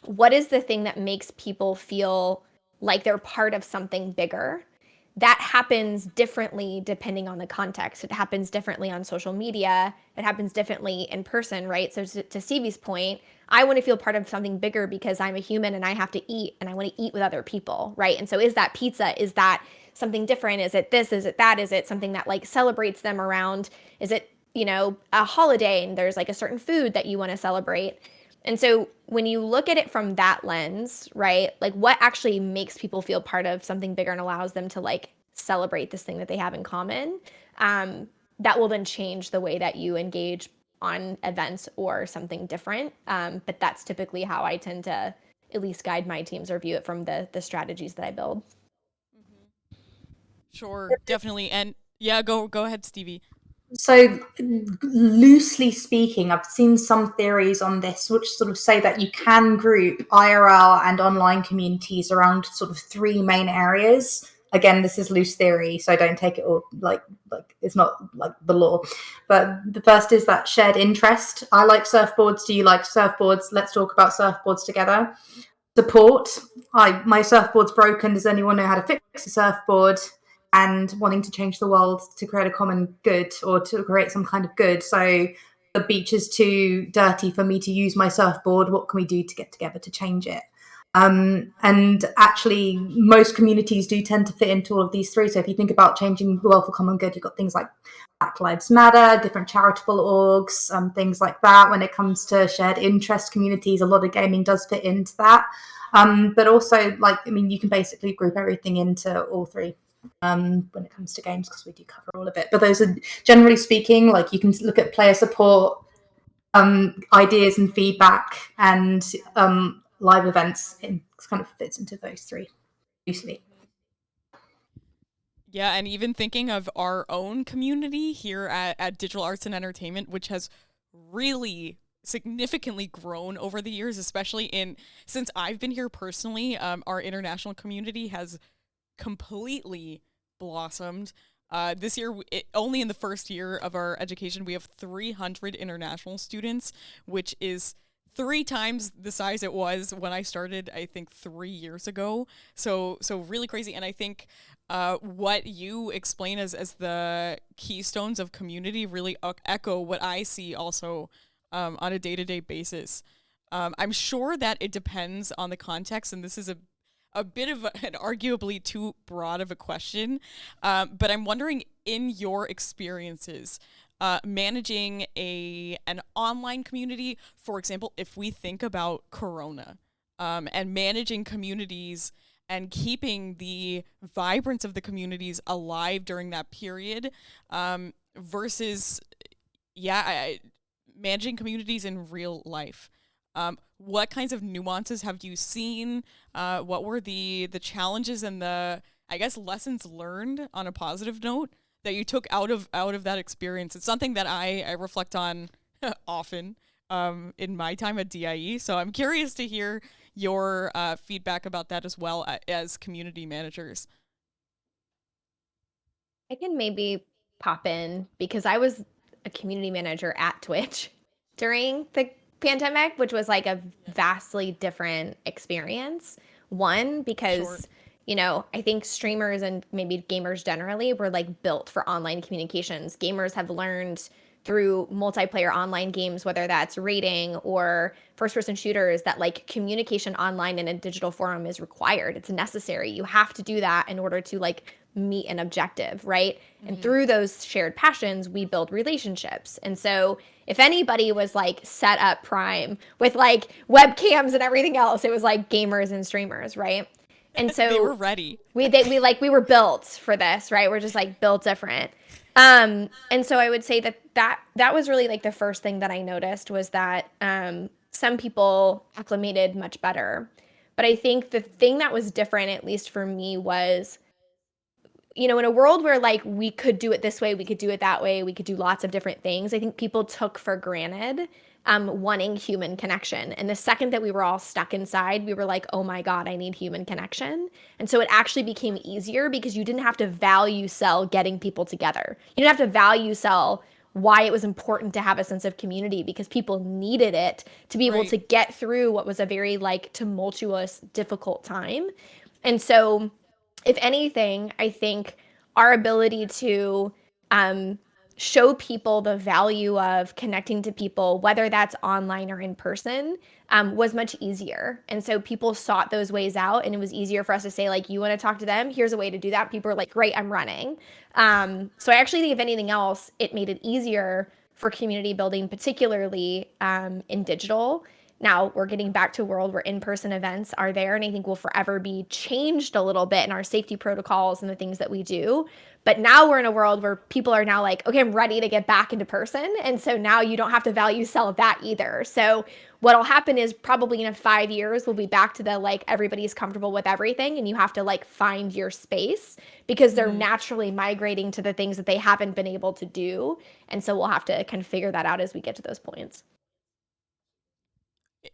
what is the thing that makes people feel like they're part of something bigger, that happens differently depending on the context. It happens differently on social media. It happens differently in person, right? So to Stevie's point, I want to feel part of something bigger because I'm a human and I have to eat and I want to eat with other people, right? And so is that pizza? Is that something different? Is it this? Is it that? Is it something that celebrates them around? Is it, a holiday and there's a certain food that you want to celebrate? And so when you look at it from that lens, right, what actually makes people feel part of something bigger and allows them to celebrate this thing that they have in common, that will then change the way that you engage on events or something different. But that's typically how I tend to at least guide my teams or view it from the strategies that I build. Sure, definitely. And yeah, go ahead, Stevie. So loosely speaking, I've seen some theories on this which sort of say that you can group IRL and online communities around sort of three main areas. Again, this is loose theory, so don't take it all like it's not like the law. But the first is that shared interest. I like surfboards. Do you like surfboards? Let's talk about surfboards together. Support. My surfboard's broken. Does anyone know how to fix a surfboard? And wanting to change the world to create a common good or to create some kind of good. So the beach is too dirty for me to use my surfboard. What can we do to get together to change it? And actually, most communities do tend to fit into all of these three. So if you think about changing the world for common good, you've got things like Black Lives Matter, different charitable orgs, things like that. When it comes to shared interest communities, a lot of gaming does fit into that. But also, you can basically group everything into all three when it comes to games, because we do cover all of it. But those are, generally speaking, you can look at player support, ideas and feedback, and live events. It kind of fits into those three loosely. Yeah, and even thinking of our own community here at Digital Arts and Entertainment, which has really significantly grown over the years, especially since I've been here personally. Our international community has completely blossomed. This year, only in the first year of our education, we have 300 international students, which is 3 times the size it was when I started, I think 3 years ago. So really crazy. And I think what you explain as the keystones of community really echo what I see also on a day-to-day basis. I'm sure that it depends on the context, and this is a bit of an arguably too broad of a question, but I'm wondering, in your experiences, managing an online community, for example, if we think about Corona, and managing communities and keeping the vibrance of the communities alive during that period, versus, managing communities in real life. What kinds of nuances have you seen? What were the challenges and the, I guess, lessons learned on a positive note that you took out of that experience? It's something that I reflect on often in my time at DIE. So I'm curious to hear your feedback about that as well as community managers. I can maybe pop in because I was a community manager at Twitch during the pandemic, which was like a vastly different experience. One, because, I think streamers and maybe gamers generally were built for online communications. Gamers have learned through multiplayer online games, whether that's raiding or first-person shooters, that communication online in a digital forum is required. It's necessary. You have to do that in order to meet an objective, right? Mm-hmm. And through those shared passions, we build relationships. And so if anybody was set up prime with webcams and everything else, it was gamers and streamers, right? And so they were ready. We were built for this, right? We're just built different. And so I would say that was really the first thing that I noticed, was that some people acclimated much better. But I think the thing that was different, at least for me, was, in a world where we could do it this way, we could do it that way, we could do lots of different things, I think people took for granted wanting human connection. And the second that we were all stuck inside, we were like, oh my God, I need human connection. And so it actually became easier because you didn't have to value sell getting people together. You didn't have to value sell why it was important to have a sense of community, because people needed it to be able to get through what was a very tumultuous, difficult time. And so if anything, I think our ability to show people the value of connecting to people, whether that's online or in person, was much easier. And so people sought those ways out, and it was easier for us to say, you want to talk to them? Here's a way to do that. People are like, great, I'm running. So I actually think, if anything else, it made it easier for community building, particularly in digital. Now we're getting back to a world where in-person events are there, and I think will forever be changed a little bit in our safety protocols and the things that we do. But now we're in a world where people are now okay, I'm ready to get back into person. And so now you don't have to value sell that either. So what'll happen is, probably in 5 years, we'll be back to the everybody's comfortable with everything, and you have to find your space, because they're naturally migrating to the things that they haven't been able to do. And so we'll have to kind of figure that out as we get to those points.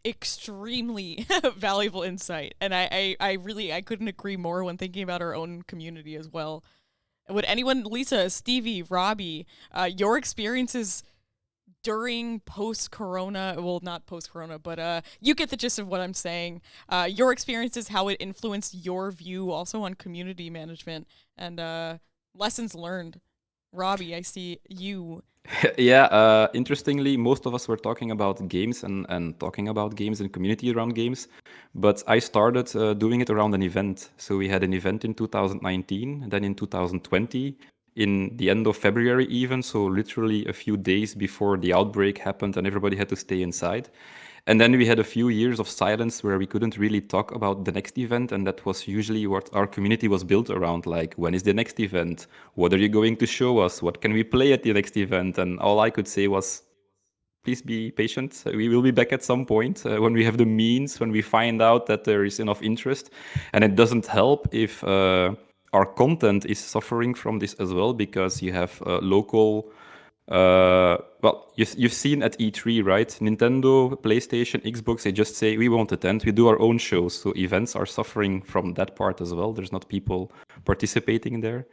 Extremely valuable insight, and I couldn't agree more when thinking about our own community as well. Would anyone, Lisa, Stevie, Robby, your experiences during post-corona, well, not post-corona, but you get the gist of what I'm saying, your experiences, how it influenced your view also on community management and lessons learned? Robby, I see you. Yeah, interestingly, most of us were talking about games and talking about games and community around games, but I started doing it around an event. So we had an event in 2019, and then in 2020, in the end of February even, so literally a few days before the outbreak happened and everybody had to stay inside. And then we had a few years of silence where we couldn't really talk about the next event, and that was usually what our community was built around, like, when is the next event? What are you going to show us? What can we play at the next event? And all I could say was, please be patient. We will be back at some point when we have the means, when we find out that there is enough interest. And it doesn't help if our content is suffering from this as well, because you have local well, you've seen at E3, right? Nintendo, PlayStation, Xbox, they just say, we won't attend, we do our own shows. So events are suffering from that part as well. There's not people participating there.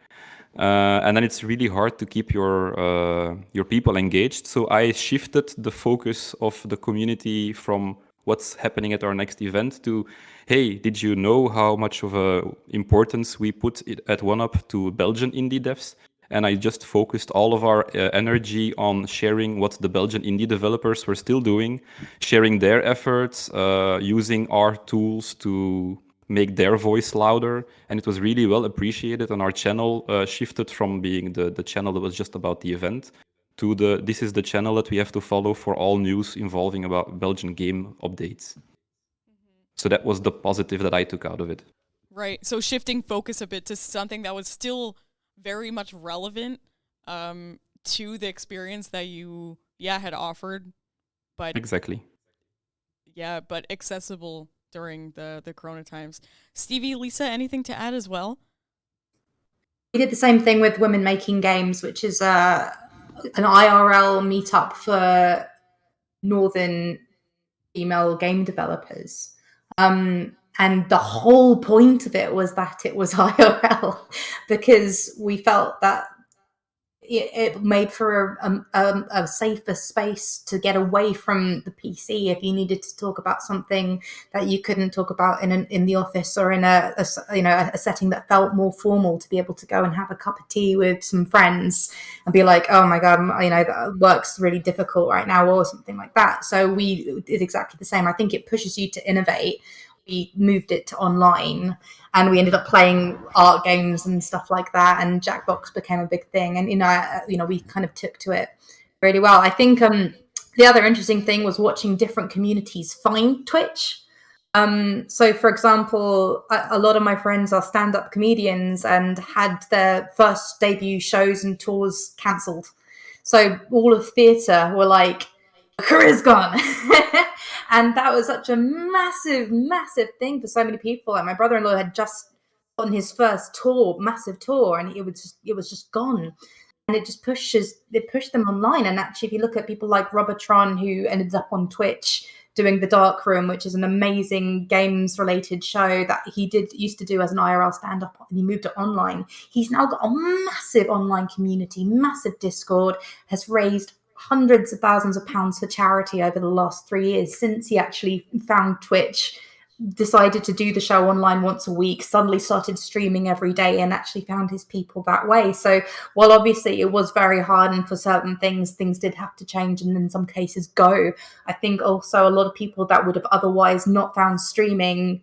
And then it's really hard to keep your people engaged. So I shifted the focus of the community from what's happening at our next event to, hey, did you know how much of a importance we put it at OneUp to Belgian indie devs? And I just focused all of our energy on sharing what the Belgian indie developers were still doing, sharing their efforts, using our tools to make their voice louder. And it was really well appreciated. And our channel shifted from being the channel that was just about the event to this is the channel that we have to follow for all news involving about Belgian game updates. So that was the positive that I took out of it. Right. So shifting focus a bit to something that was still very much relevant to the experience that you had offered, but exactly. Yeah, but accessible during the Corona times. Stevie, Lisa, anything to add as well? We did the same thing with Women Making Games, which is an IRL meetup for northern female game developers. And the whole point of it was that it was IRL, because we felt that it made for a safer space to get away from the PC if you needed to talk about something that you couldn't talk about in the office or in a setting that felt more formal, to be able to go and have a cup of tea with some friends and be like, oh my god, work's really difficult right now, or something like that. So we did exactly the same. I think it pushes you to innovate. We moved it to online, and we ended up playing art games and stuff like that, and Jackbox became a big thing, and we kind of took to it really well. I think the other interesting thing was watching different communities find Twitch. So for example, a lot of my friends are stand-up comedians and had their first debut shows and tours cancelled, so all of theatre were like, career's gone. And that was such a massive thing for so many people. Like, my brother-in-law had just gotten his first massive tour, and it was just gone. And it pushed them online. And actually, if you look at people like Robotron, who ended up on Twitch doing The Dark Room, which is an amazing games related show that he used to do as an IRL stand-up, and he moved to online. He's now got a massive online community, massive Discord, has raised hundreds of thousands of pounds for charity over the last 3 years since he actually found Twitch, decided to do the show online once a week, suddenly started streaming every day, and actually found his people that way. So while obviously it was very hard, and for certain things did have to change and in some cases go, I think also a lot of people that would have otherwise not found streaming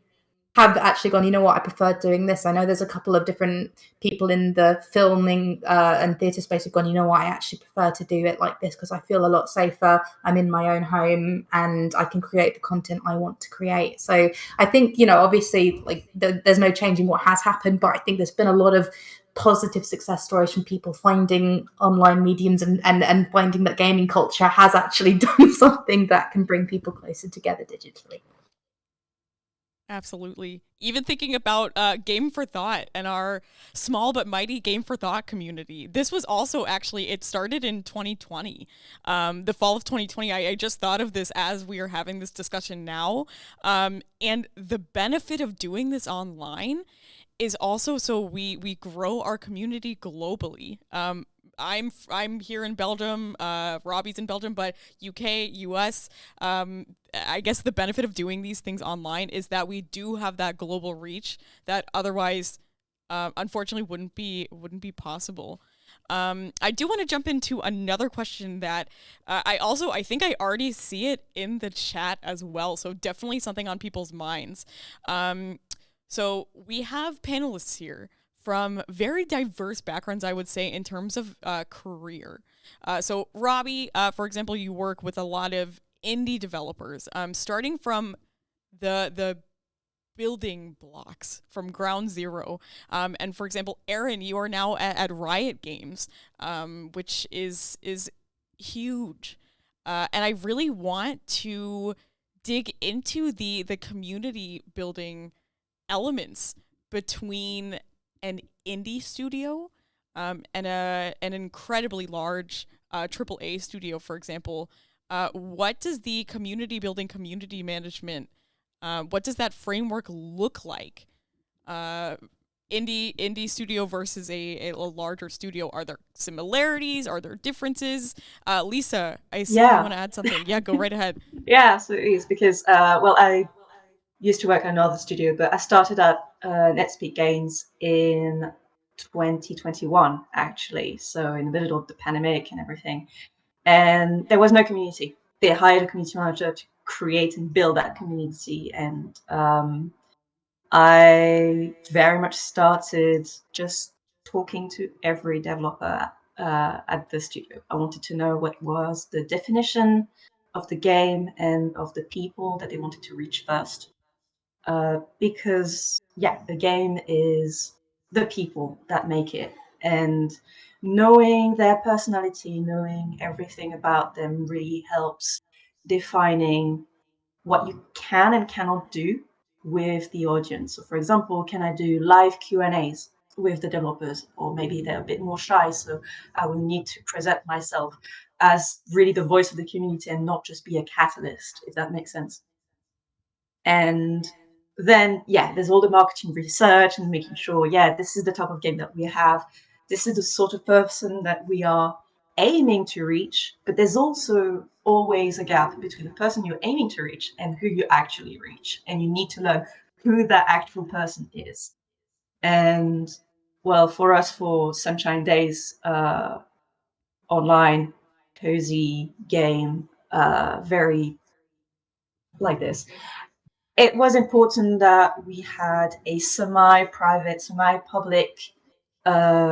have actually gone, you know what, I prefer doing this. I know there's a couple of different people in the filming and theatre space who've gone, you know what, I actually prefer to do it like this because I feel a lot safer. I'm in my own home and I can create the content I want to create. So I think, obviously, like there's no changing what has happened, but I think there's been a lot of positive success stories from people finding online mediums and finding that gaming culture has actually done something that can bring people closer together digitally. Absolutely. Even thinking about Game for Thought and our small but mighty Game for Thought community. This was also actually, it started in 2020, the fall of 2020. I just thought of this as we are having this discussion now. And the benefit of doing this online is also so we grow our community globally. I'm here in Belgium, Robby's in Belgium, but UK, US, I guess the benefit of doing these things online is that we do have that global reach that otherwise, unfortunately, wouldn't be possible. I do want to jump into another question that I think I already see it in the chat as well. So definitely something on people's minds. So we have panelists here from very diverse backgrounds, I would say, in terms of career. So Robby, for example, you work with a lot of indie developers, starting from the building blocks from ground zero. And for example, Erin, you are now at Riot Games, which is huge. And I really want to dig into the community building elements between an indie studio and an incredibly large AAA studio, for example. What does the community building, community management, what does that framework look like? Indie studio versus a larger studio. Are there similarities? Are there differences? Lisa, I see you want to add something. Yeah, go right ahead. Yeah, so it is because, well, I used to work at another studio, but I started at Netspeak Games in 2021, actually. So in the middle of the pandemic and everything. And there was no community. They hired a community manager to create and build that community. And I very much started just talking to every developer at the studio. I wanted to know what was the definition of the game and of the people that they wanted to reach first. Because, yeah, the game is the people that make it. And knowing their personality, knowing everything about them really helps defining what you can and cannot do with the audience. So for example, can I do live Q&As with the developers? Or maybe they're a bit more shy, so I will need to present myself as really the voice of the community and not just be a catalyst, if that makes sense. And then, yeah, there's all the marketing research and making sure, yeah, this is the type of game that we have. This is the sort of person that we are aiming to reach. But there's also always a gap between the person you're aiming to reach and who you actually reach. And you need to learn who that actual person is. And, well, for us, for Sunshine Days, online, cozy game, very like this. It was important that we had a semi-private, semi-public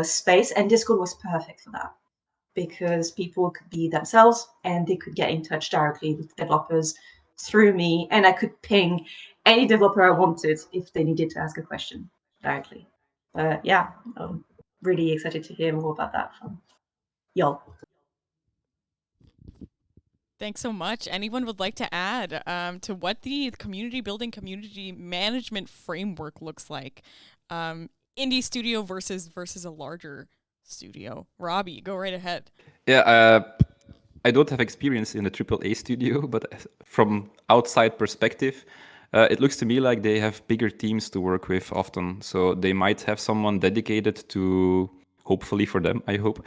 space, and Discord was perfect for that because people could be themselves and they could get in touch directly with developers through me, and I could ping any developer I wanted if they needed to ask a question directly. Yeah, I'm really excited to hear more about that from y'all. Thanks so much. Anyone would like to add to what the community building, community management framework looks like? Indie studio versus a larger studio. Robby, go right ahead. Yeah, I don't have experience in a AAA studio, but from outside perspective, it looks to me like they have bigger teams to work with often. So they might have someone dedicated to, hopefully for them, I hope,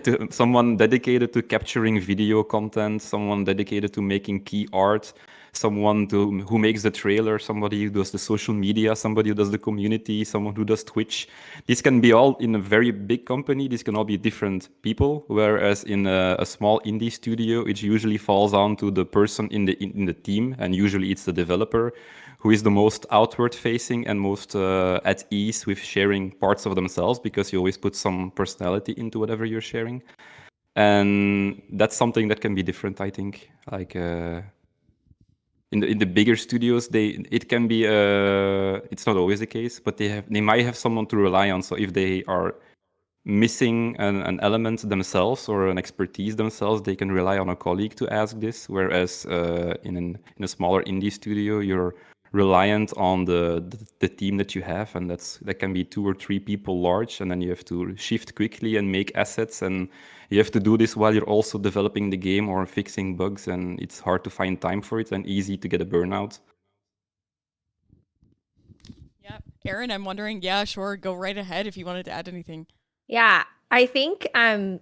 to someone dedicated to capturing video content, someone dedicated to making key art, someone who makes the trailer, somebody who does the social media, somebody who does the community, someone who does Twitch. These can be all in a very big company. These can all be different people. Whereas in a small indie studio, it usually falls on to the person in the team, and usually it's the developer who is the most outward facing and most at ease with sharing parts of themselves, because you always put some personality into whatever you're sharing. And that's something that can be different, I think. Like in the bigger studios, it can be it's not always the case, but they might have someone to rely on. So if they are missing an element themselves or an expertise themselves, they can rely on a colleague to ask this. Whereas in a smaller indie studio, you're reliant on the team that you have, and that can be 2 or 3 people large, and then you have to shift quickly and make assets, and you have to do this while you're also developing the game or fixing bugs, and it's hard to find time for it and easy to get a burnout. Yeah, Erin, I'm wondering, yeah, sure, go right ahead if you wanted to add anything. Yeah, I think I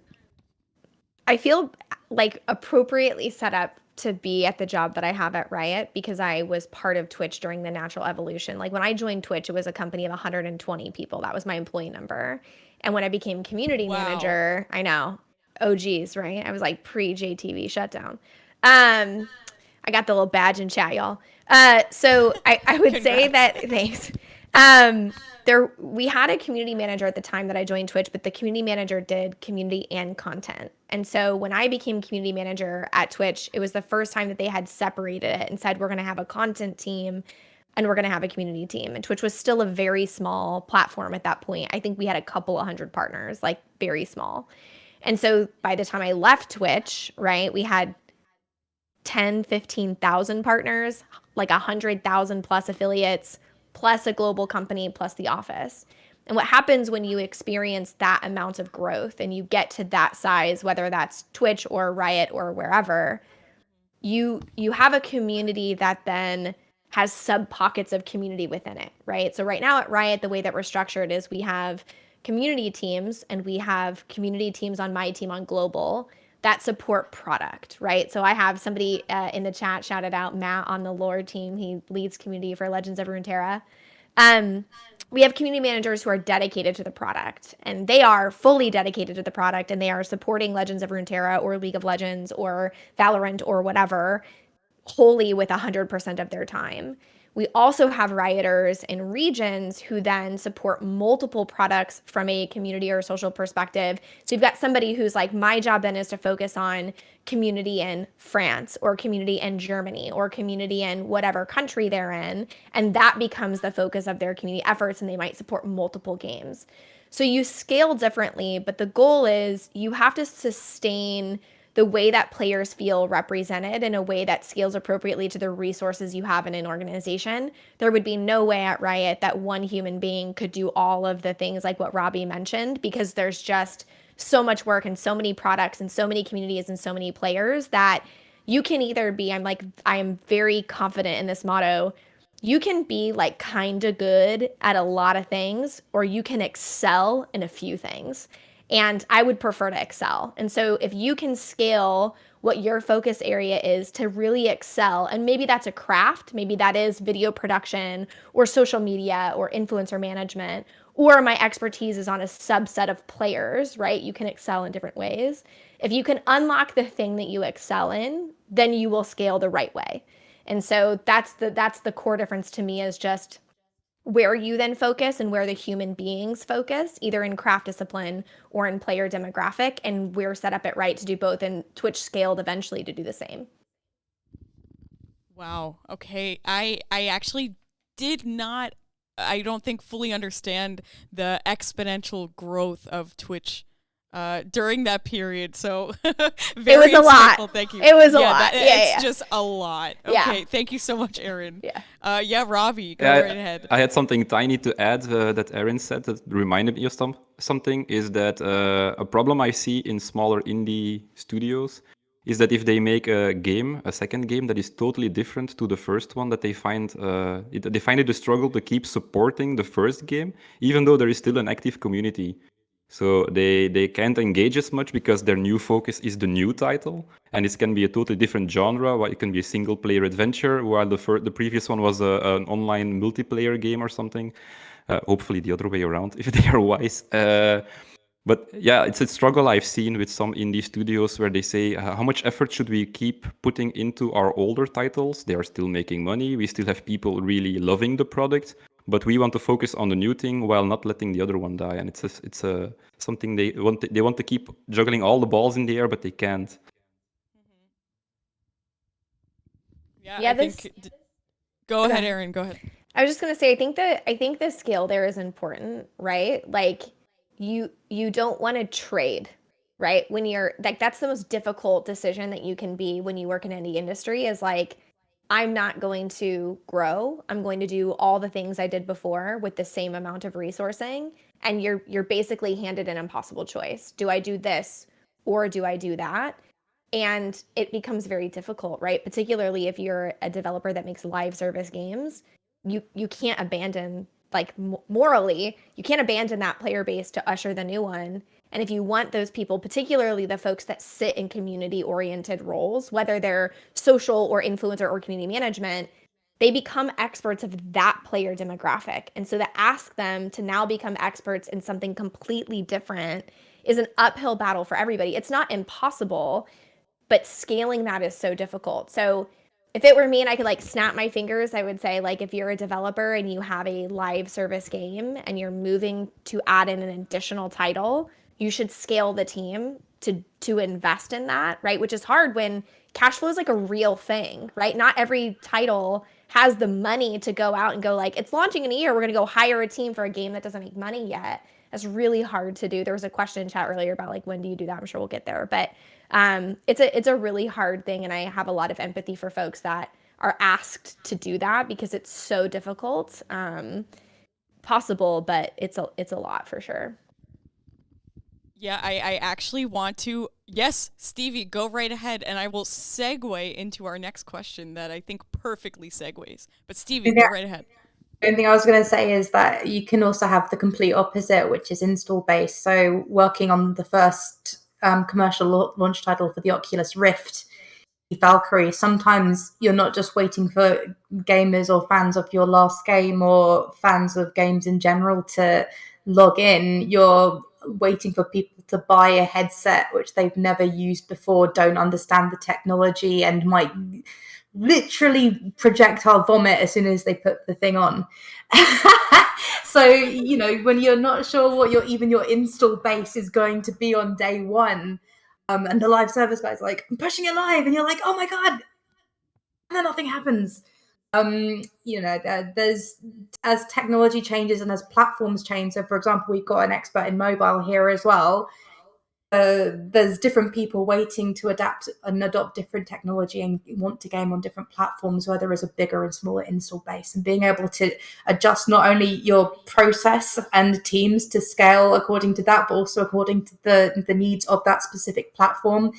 feel like appropriately set up to be at the job that I have at Riot because I was part of Twitch during the natural evolution. Like when I joined Twitch, it was a company of 120 people. That was my employee number. And when I became community manager, I know, OGs, right? I was like pre-JTV shutdown. I got the little badge in chat, y'all. So I would say that, thanks. We had a community manager at the time that I joined Twitch, but the community manager did community and content. And so when I became community manager at Twitch, it was the first time that they had separated it and said, we're going to have a content team and we're going to have a community team. And Twitch was still a very small platform at that point. I think we had a couple of hundred partners, like very small. And so by the time I left Twitch, right, we had 10, 15,000 partners, like 100,000 plus affiliates, plus a global company, plus the office. And what happens when you experience that amount of growth and you get to that size, whether that's Twitch or Riot or wherever, you have a community that then has sub pockets of community within it, right? So right now at Riot, the way that we're structured is we have community teams and we have community teams on my team on global that support product, right? So I have somebody in the chat shouted out Matt on the lore team. He leads community for Legends of Runeterra. We have community managers who are dedicated to the product, and they are fully dedicated to the product, and they are supporting Legends of Runeterra or League of Legends or Valorant or whatever wholly with 100% of their time. We also have Rioters in regions who then support multiple products from a community or social perspective. So you've got somebody who's like, my job then is to focus on community in France or community in Germany or community in whatever country they're in. And that becomes the focus of their community efforts, and they might support multiple games. So you scale differently, but the goal is you have to sustain the way that players feel represented in a way that scales appropriately to the resources you have in an organization. There would be no way at Riot that one human being could do all of the things like what Robby mentioned, because there's just so much work and so many products and so many communities and so many players that you can either be, I am very confident in this motto, you can be like kind of good at a lot of things, or you can excel in a few things. And I would prefer to excel. And so if you can scale what your focus area is to really excel, and maybe that's a craft, maybe that is video production or social media or influencer management, or my expertise is on a subset of players, right? You can excel in different ways. If you can unlock the thing that you excel in, then you will scale the right way. And so that's the core difference to me, is just where you then focus and where the human beings focus, either in craft discipline or in player demographic. And we're set up at Riot to do both, and Twitch scaled eventually to do the same. Wow. Okay. I actually did not, I don't think, fully understand the exponential growth of Twitch during that period. So very it was a lot. Thank you. It was a lot. It's just a lot. Okay. Yeah. Thank you so much, Erin. Yeah. Robby, go right ahead. I had something tiny to add that Erin said that reminded me of something, is that a problem I see in smaller indie studios is that if they make a second game that is totally different to the first one, that they find it a struggle to keep supporting the first game, even though there is still an active community. So they can't engage as much because their new focus is the new title, and it can be a totally different genre. It can be a single-player adventure, while the previous one was an online multiplayer game or something. Hopefully the other way around, if they are wise. But yeah, it's a struggle I've seen with some indie studios where they say, how much effort should we keep putting into our older titles? They are still making money. We still have people really loving the product, but we want to focus on the new thing while not letting the other one die. And it's something they want to keep juggling all the balls in the air, but they can't. Yeah, I think. Go ahead, Erin. Go ahead. I was just gonna say, I think the scale there is important, right? Like you don't want to trade, right? When you're like, that's the most difficult decision that you can be when you work in any industry, is like, I'm not going to grow. I'm going to do all the things I did before with the same amount of resourcing. And you're basically handed an impossible choice. Do I do this or do I do that? And it becomes very difficult, right? Particularly if you're a developer that makes live service games, you can't abandon, like morally, you can't abandon that player base to usher the new one. And if you want those people, particularly the folks that sit in community-oriented roles, whether they're social or influencer or community management, they become experts of that player demographic. And so to ask them to now become experts in something completely different is an uphill battle for everybody. It's not impossible, but scaling that is so difficult. So if it were me and I could like snap my fingers, I would say, like, if you're a developer and you have a live service game and you're moving to add in an additional title, you should scale the team to invest in that, right? Which is hard when cash flow is like a real thing, right? Not every title has the money to go out and go like, it's launching in a year, we're gonna go hire a team for a game that doesn't make money yet. That's really hard to do. There was a question in chat earlier about like, when do you do that? I'm sure we'll get there, but it's a really hard thing, and I have a lot of empathy for folks that are asked to do that because it's so difficult. Possible, but it's a lot for sure. Yeah, I actually want to. Yes, Stevie, go right ahead, and I will segue into our next question that I think perfectly segues. But Stevie, go right ahead. The only thing I was going to say is that you can also have the complete opposite, which is install based. So working on the first commercial launch title for the Oculus Rift, Valkyrie, sometimes you're not just waiting for gamers or fans of your last game or fans of games in general to log in. You're waiting for people to buy a headset which they've never used before, don't understand the technology, and might literally projectile vomit as soon as they put the thing on. So, you know, when you're not sure what your install base is going to be on day one, and the live service guy's like, I'm pushing it live, and you're like, oh my god, and then nothing happens. You know, there's, as technology changes and as platforms change. So, for example, we've got an expert in mobile here as well. There's different people waiting to adapt and adopt different technology and want to game on different platforms where there is a bigger and smaller install base, and being able to adjust not only your process and teams to scale according to that, but also according to the needs of that specific platform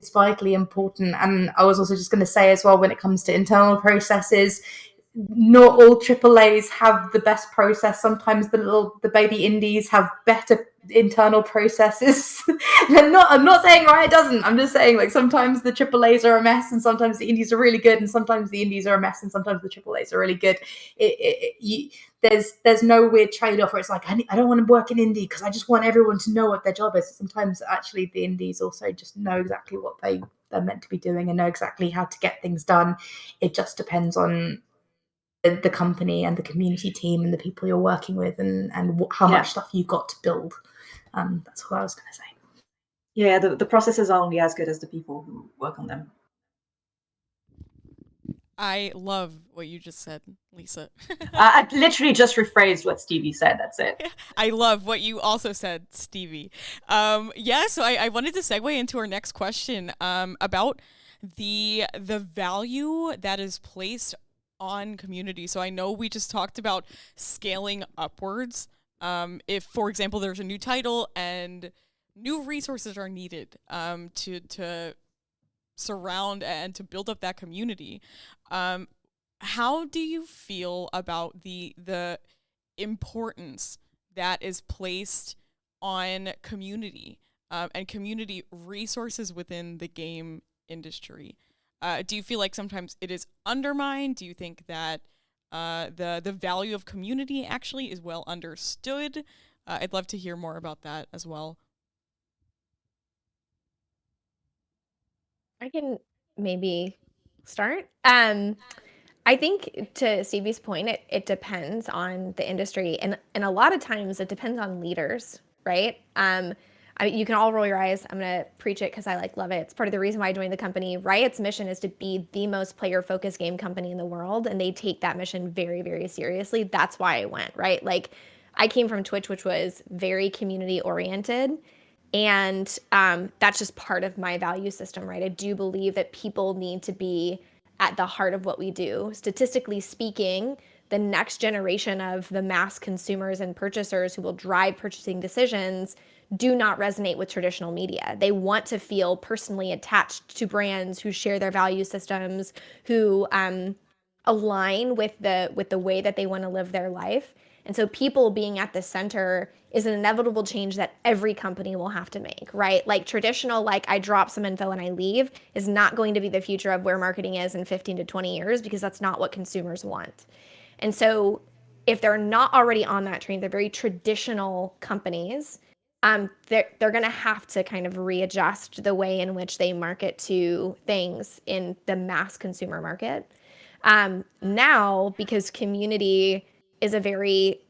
is vitally important. And I was also just going to say as well, when it comes to internal processes, not all AAAs have the best process. Sometimes the baby indies have better internal processes. I'm not saying Riot doesn't. I'm just saying, like, sometimes the AAAs are a mess, and sometimes the indies are really good, and sometimes the indies are a mess, and sometimes the AAAs are really good. There's no weird trade-off where it's like, I don't want to work in indie because I just want everyone to know what their job is. Sometimes actually the indies also just know exactly what they're meant to be doing and know exactly how to get things done. It just depends on the company and the community team and the people you're working with, and how much stuff you've got to build. That's what I was going to say. Yeah, the processes are only as good as the people who work on them. I love what you just said, Lisa. I literally just rephrased what Stevie said. That's it. I love what you also said, Stevie. So I wanted to segue into our next question about the value that is placed on community. So I know we just talked about scaling upwards. If, for example, there's a new title and new resources are needed to surround and to build up that community. How do you feel about the importance that is placed on community and community resources within the game industry? Do you feel like sometimes it is undermined? Do you think that the value of community actually is well understood? I'd love to hear more about that as well. I can maybe start. I think, to Stevie's point, it depends on the industry, and a lot of times it depends on leaders, right? You can all roll your eyes. I'm gonna preach it because I love it. It's part of the reason why I joined the company. Riot's mission is to be the most player-focused game company in the world, and they take that mission very, very seriously. That's why I went, right? Like, I came from Twitch, which was very community-oriented, and that's just part of my value system, right? I do believe that people need to be at the heart of what we do. Statistically speaking, the next generation of the mass consumers and purchasers who will drive purchasing decisions do not resonate with traditional media. They want to feel personally attached to brands who share their value systems, who align with the way that they want to live their life. And so people being at the center is an inevitable change that every company will have to make, right? Like traditional, like I drop some info and I leave is not going to be the future of where marketing is in 15 to 20 years, because that's not what consumers want. And so if they're not already on that train, they're very traditional companies, they're going to have to kind of readjust the way in which they market to things in the mass consumer market. Now, because community is a very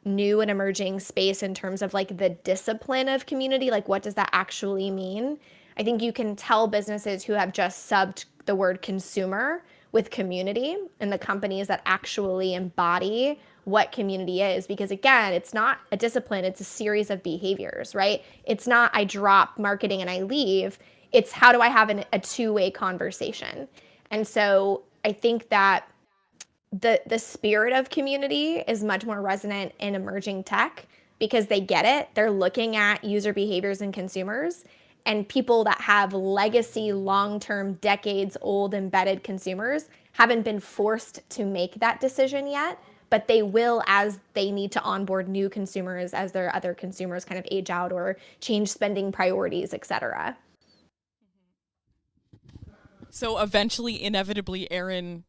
new and emerging space in terms of like the discipline of community, like what does that actually mean? I think you can tell businesses who have just subbed the word consumer with community and the companies that actually embody what community is, because again, it's not a discipline, it's a series of behaviors, right? It's not I drop marketing and I leave, it's how do I have a two-way conversation. And so I think that the spirit of community is much more resonant in emerging tech because they get it. They're looking at user behaviors and consumers, and people that have legacy, long-term, decades-old embedded consumers haven't been forced to make that decision yet, but they will as they need to onboard new consumers as their other consumers kind of age out or change spending priorities, et cetera. So eventually, inevitably, Erin,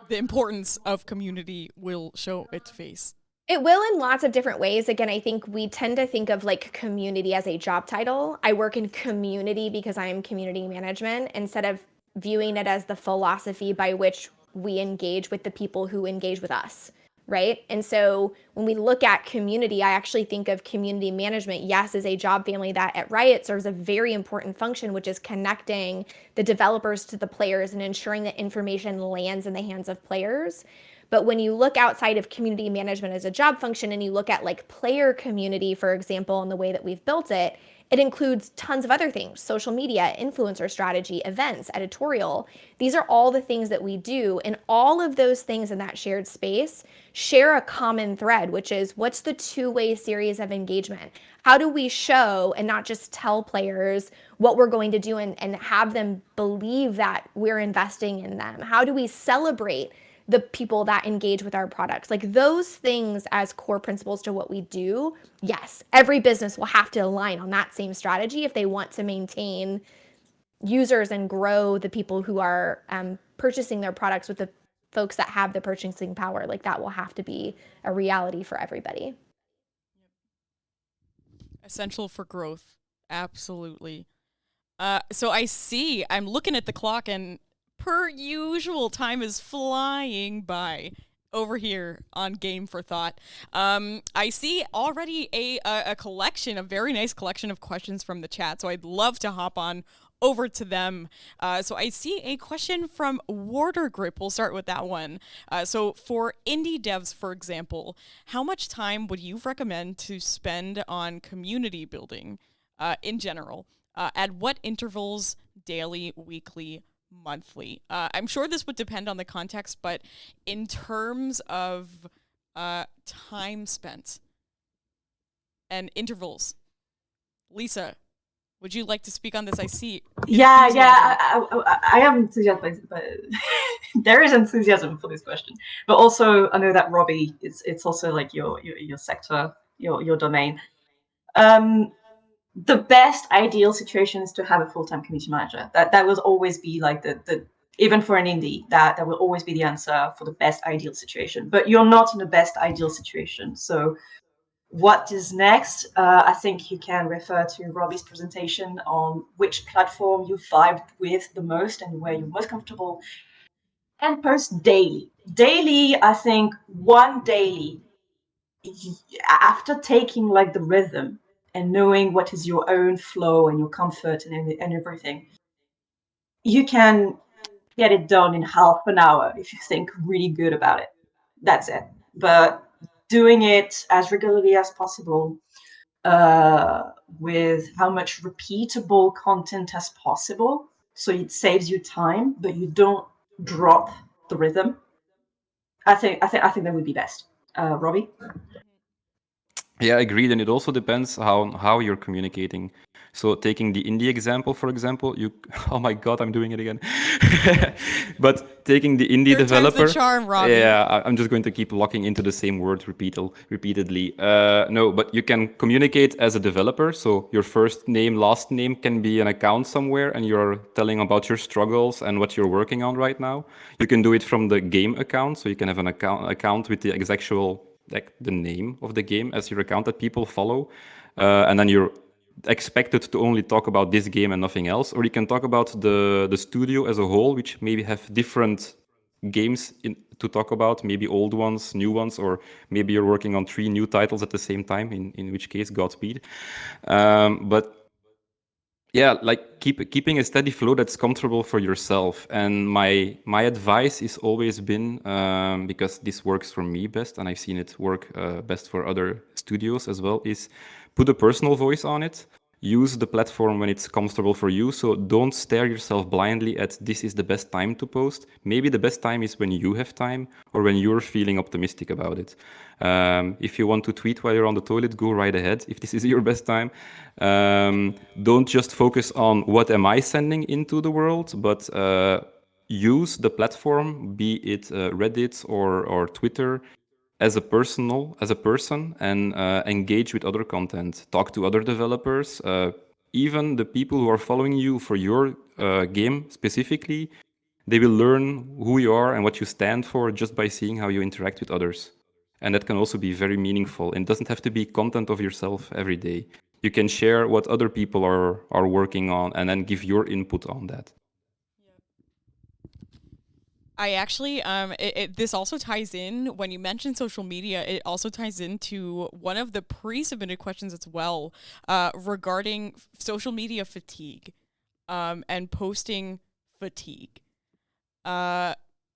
the importance of community will show its face. It will in lots of different ways. Again, I think we tend to think of like community as a job title. I work in community because I am community management, instead of viewing it as the philosophy by which we engage with the people who engage with us, right? And so when we look at community, I actually think of community management, yes, as a job family that at Riot serves a very important function, which is connecting the developers to the players and ensuring that information lands in the hands of players. But when you look outside of community management as a job function and you look at like player community, for example, and the way that we've built it, it includes tons of other things: social media, influencer strategy, events, editorial. These are all the things that we do. And all of those things in that shared space share a common thread, which is what's the two-way series of engagement? How do we show and not just tell players what we're going to do and have them believe that we're investing in them? How do we celebrate the people that engage with our products? Like those things as core principles to what we do, yes, every business will have to align on that same strategy if they want to maintain users and grow the people who are purchasing their products with the folks that have the purchasing power. Like that will have to be a reality for everybody. Essential for growth. Absolutely. So I'm looking at the clock, and per usual, time is flying by over here on Game for Thought. I see already a collection, a very nice collection of questions from the chat, so I'd love to hop on over to them. So I see a question from Warder Grip. We'll start with that one. So for indie devs, for example, how much time would you recommend to spend on community building in general? At what intervals, daily, weekly, monthly? I'm sure this would depend on the context, but in terms of time spent and intervals, Lisa, would you like to speak on this? I see. I am enthusiastic, but there is enthusiasm for this question. But also, I know that Robby, it's also like your sector, your domain. The best ideal situation is to have a full-time community manager. That will always be like the even for an indie, that will always be the answer for the best ideal situation. But you're not in the best ideal situation, so what is next? I think you can refer to Robby's presentation on which platform you vibed with the most and where you're most comfortable, and post daily. Daily, I think one daily, after taking like the rhythm and knowing what is your own flow and your comfort and everything, you can get it done in half an hour if you think really good about it. That's it. But doing it as regularly as possible, with how much repeatable content as possible, so it saves you time, but you don't drop the rhythm. I think that would be best. Robby? Yeah, agreed. And it also depends how you're communicating. So taking the indie example, for example, oh my God, I'm doing it again. But taking the indie Third time's the developer, charm, Robby. yeah, I'm just going to keep locking into the same word repeatedly. No, but you can communicate as a developer. So your first name, last name can be an account somewhere, and you're telling about your struggles and what you're working on right now. You can do it from the game account, so you can have an account with the actual, like, the name of the game as your account that people follow, and then you're expected to only talk about this game and nothing else. Or you can talk about the studio as a whole, which maybe have different games to talk about, maybe old ones, new ones, or maybe you're working on 3 new titles at the same time, in which case, Godspeed. But yeah, like keeping a steady flow that's comfortable for yourself. And my advice is always been, because this works for me best, and I've seen it work best for other studios as well, is put a personal voice on it. Use the platform when it's comfortable for you. So don't stare yourself blindly at this is the best time to post. Maybe the best time is when you have time or when you're feeling optimistic about it. If you want to tweet while you're on the toilet, go right ahead if this is your best time. Don't just focus on what am I sending into the world, but use the platform, be it Reddit or Twitter, as a person, and engage with other content. Talk to other developers, even the people who are following you for your game specifically. They will learn who you are and what you stand for just by seeing how you interact with others. And that can also be very meaningful. And it doesn't have to be content of yourself every day. You can share what other people are working on and then give your input on that. I actually, this also ties in, when you mention social media, it also ties into one of the pre-submitted questions as well, regarding social media fatigue, and posting fatigue.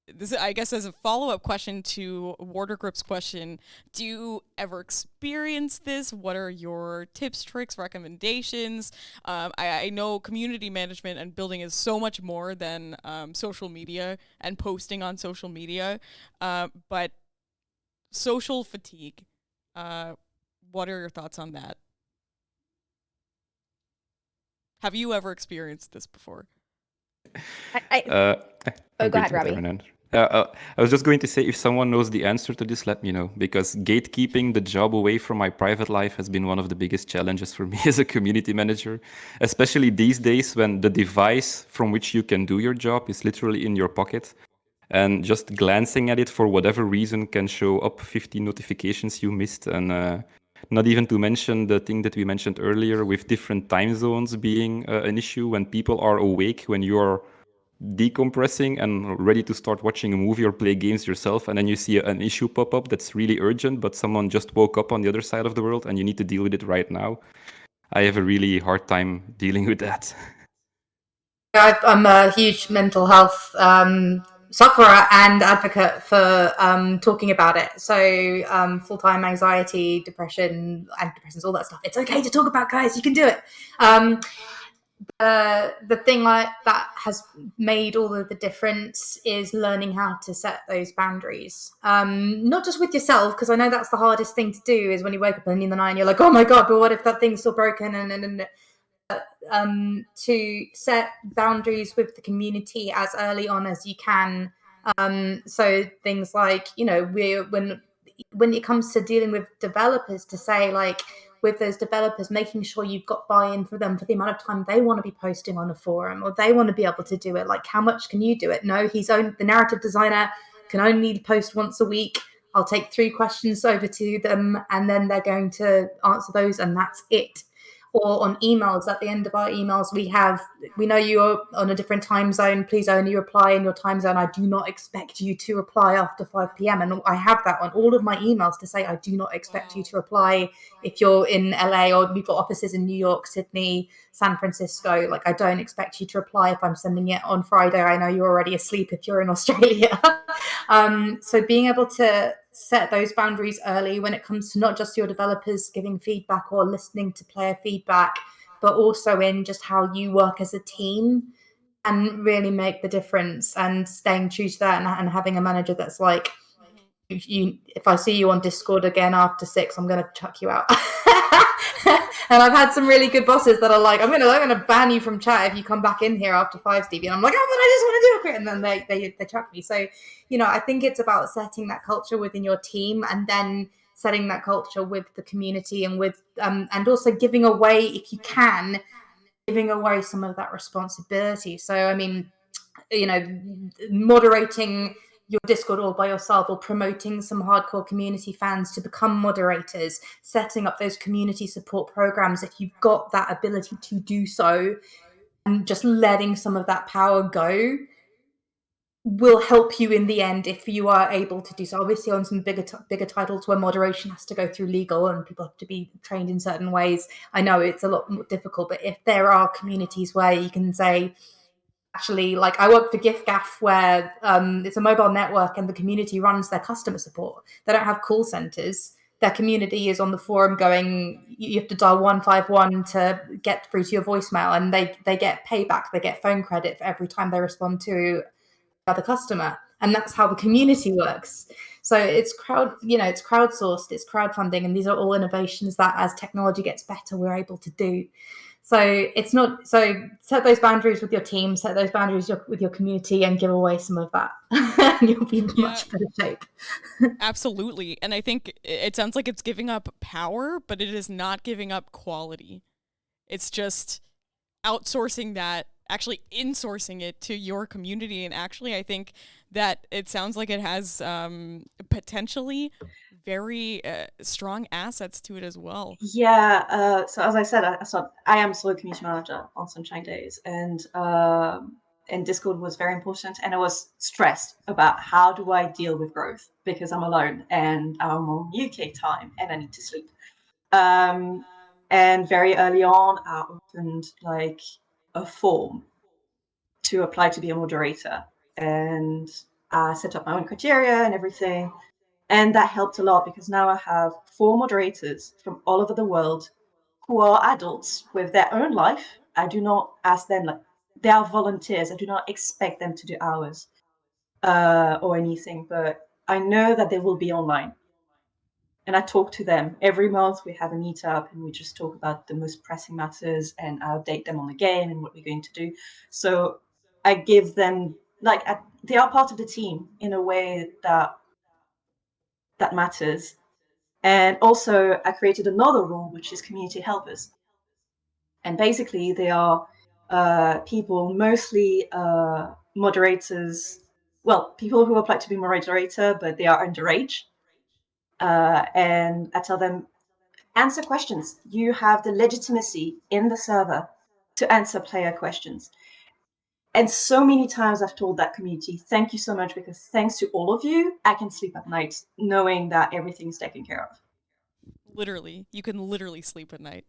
This, I guess, as a follow-up question to Warder Grip's question, do you ever experience this? What are your tips, tricks, recommendations? I know community management and building is so much more than social media and posting on social media, but social fatigue, what are your thoughts on that? Have you ever experienced this before? Go ahead, Robby. I was just going to say, if someone knows the answer to this, let me know, because gatekeeping the job away from my private life has been one of the biggest challenges for me as a community manager, especially these days when the device from which you can do your job is literally in your pocket. And just glancing at it for whatever reason can show up 15 notifications you missed. And not even to mention the thing that we mentioned earlier with different time zones being an issue. When people are awake, when you're decompressing and ready to start watching a movie or play games yourself, and then you see an issue pop up that's really urgent, but someone just woke up on the other side of the world and you need to deal with it right now. I have a really hard time dealing with that. I'm a huge mental health sufferer and advocate for talking about it. So full-time anxiety, depression, antidepressants, all that stuff. It's okay to talk about, guys. You can do it. The thing like that has made all of the difference is learning how to set those boundaries. Not just with yourself, because I know that's the hardest thing to do, is when you wake up in the night and you're like, oh my God, but what if that thing's still broken? And to set boundaries with the community as early on as you can. So things like, when it comes to dealing with developers, to say, like, with those developers, making sure you've got buy-in for them for the amount of time they want to be posting on a forum, or they want to be able to do it. Like, how much can you do it? No, the narrative designer can only post once a week. I'll take 3 questions over to them, and then they're going to answer those, and that's it. Or on emails, at the end of our emails, we know you're on a different time zone. Please only reply in your time zone. I do not expect you to reply after 5 p.m. And I have that on all of my emails, to say I do not expect you to reply if you're in LA, or we've got offices in New York, Sydney, San Francisco. Like, I don't expect you to reply if I'm sending it on Friday. I know you're already asleep if you're in Australia. So being able to set those boundaries early when it comes to not just your developers giving feedback or listening to player feedback, but also in just how you work as a team, and really make the difference, and staying true to that, and having a manager that's like, if I see you on Discord again after 6, I'm going to chuck you out. And I've had some really good bosses that are like, I'm gonna ban you from chat if you come back in here after 5, Stevie. And I'm like, oh, but I just want to do a crit. And then they chuck me. So, I think it's about setting that culture within your team, and then setting that culture with the community, and with and also giving away, if you can, giving away some of that responsibility. So, I mean, moderating your Discord all by yourself, or promoting some hardcore community fans to become moderators, setting up those community support programs if you've got that ability to do so, and just letting some of that power go will help you in the end if you are able to do so. Obviously, on some bigger titles where moderation has to go through legal and people have to be trained in certain ways, I know it's a lot more difficult. But if there are communities where you can say, actually, like I work for GiftGaff, where it's a mobile network and the community runs their customer support. They don't have call centers. Their community is on the forum going, you have to dial 151 to get through to your voicemail, and they get payback. They get phone credit for every time they respond to another customer. And that's how the community works. So it's crowdsourced, it's crowdfunding, and these are all innovations that, as technology gets better, we're able to do. So it's not, so set those boundaries with your team, set those boundaries with your community, and give away some of that. And you'll be in much better shape. Absolutely. And I think it sounds like it's giving up power, but it is not giving up quality. It's just outsourcing that, actually insourcing it to your community. And actually, I think that it sounds like it has potentially very strong assets to it as well. Yeah, so as I said, I am solo community manager on Sunshine Days, and Discord was very important, and I was stressed about how do I deal with growth, because I'm alone and I'm on UK time and I need to sleep. And very early on, I opened like a form to apply to be a moderator, and I set up my own criteria and everything. And that helped a lot, because now I have 4 moderators from all over the world who are adults with their own life. I do not ask them, like, they are volunteers. I do not expect them to do hours or anything, but I know that they will be online. And I talk to them every month. We have a meetup and we just talk about the most pressing matters, and I update them on the game and what we're going to do. So I give them, like, they are part of the team in a way that matters. And also I created another role, which is community helpers. And basically they are people, mostly moderators, well, people who apply to be moderator, but they are underage. And I tell them, answer questions. You have the legitimacy in the server to answer player questions. And so many times I've told that community, thank you so much, because thanks to all of you, I can sleep at night knowing that everything's taken care of. Literally, you can literally sleep at night.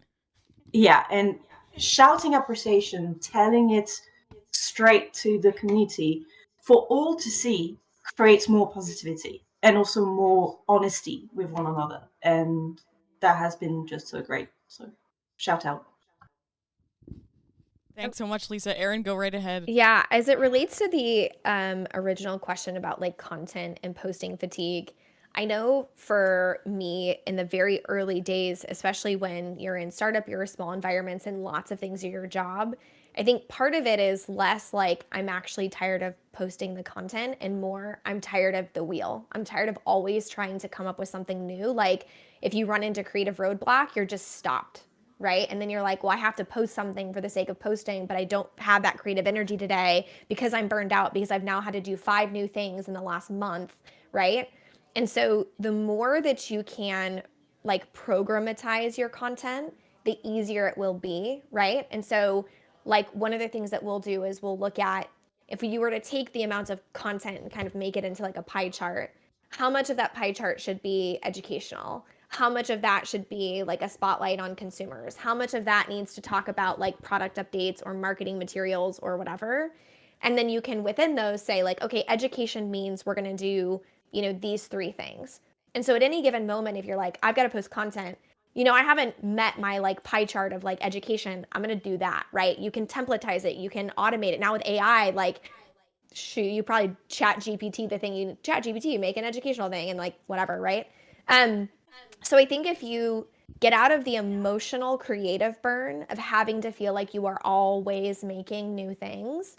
Yeah, and shouting appreciation, telling it straight to the community for all to see, creates more positivity and also more honesty with one another. And that has been just so great. So shout out. Thanks so much, Lisa. Erin, go right ahead. Yeah, as it relates to the original question about like content and posting fatigue, I know for me in the very early days, especially when you're in startup, you're in small environments and lots of things are your job, I think part of it is less like I'm actually tired of posting the content, and more I'm tired of the wheel. I'm tired of always trying to come up with something new. Like if you run into creative roadblock, you're just stopped, right? And then you're like, well, I have to post something for the sake of posting, but I don't have that creative energy today because I'm burned out, because I've now had to do 5 new things in the last month, right? And so the more that you can like programatize your content, the easier it will be, right? And so like one of the things that we'll do is we'll look at, if you were to take the amount of content and kind of make it into like a pie chart, how much of that pie chart should be educational? How much of that should be like a spotlight on consumers? How much of that needs to talk about like product updates or marketing materials or whatever? And then you can within those say like, okay, education means we're going to do, these 3 things. And so at any given moment, if you're like, I've got to post content, I haven't met my like pie chart of like education, I'm going to do that, right? You can templatize it, you can automate it. Now with AI, like shoot, you probably chat GPT the thing, you chat GPT, you make an educational thing and like whatever, right? So I think if you get out of the emotional creative burn of having to feel like you are always making new things,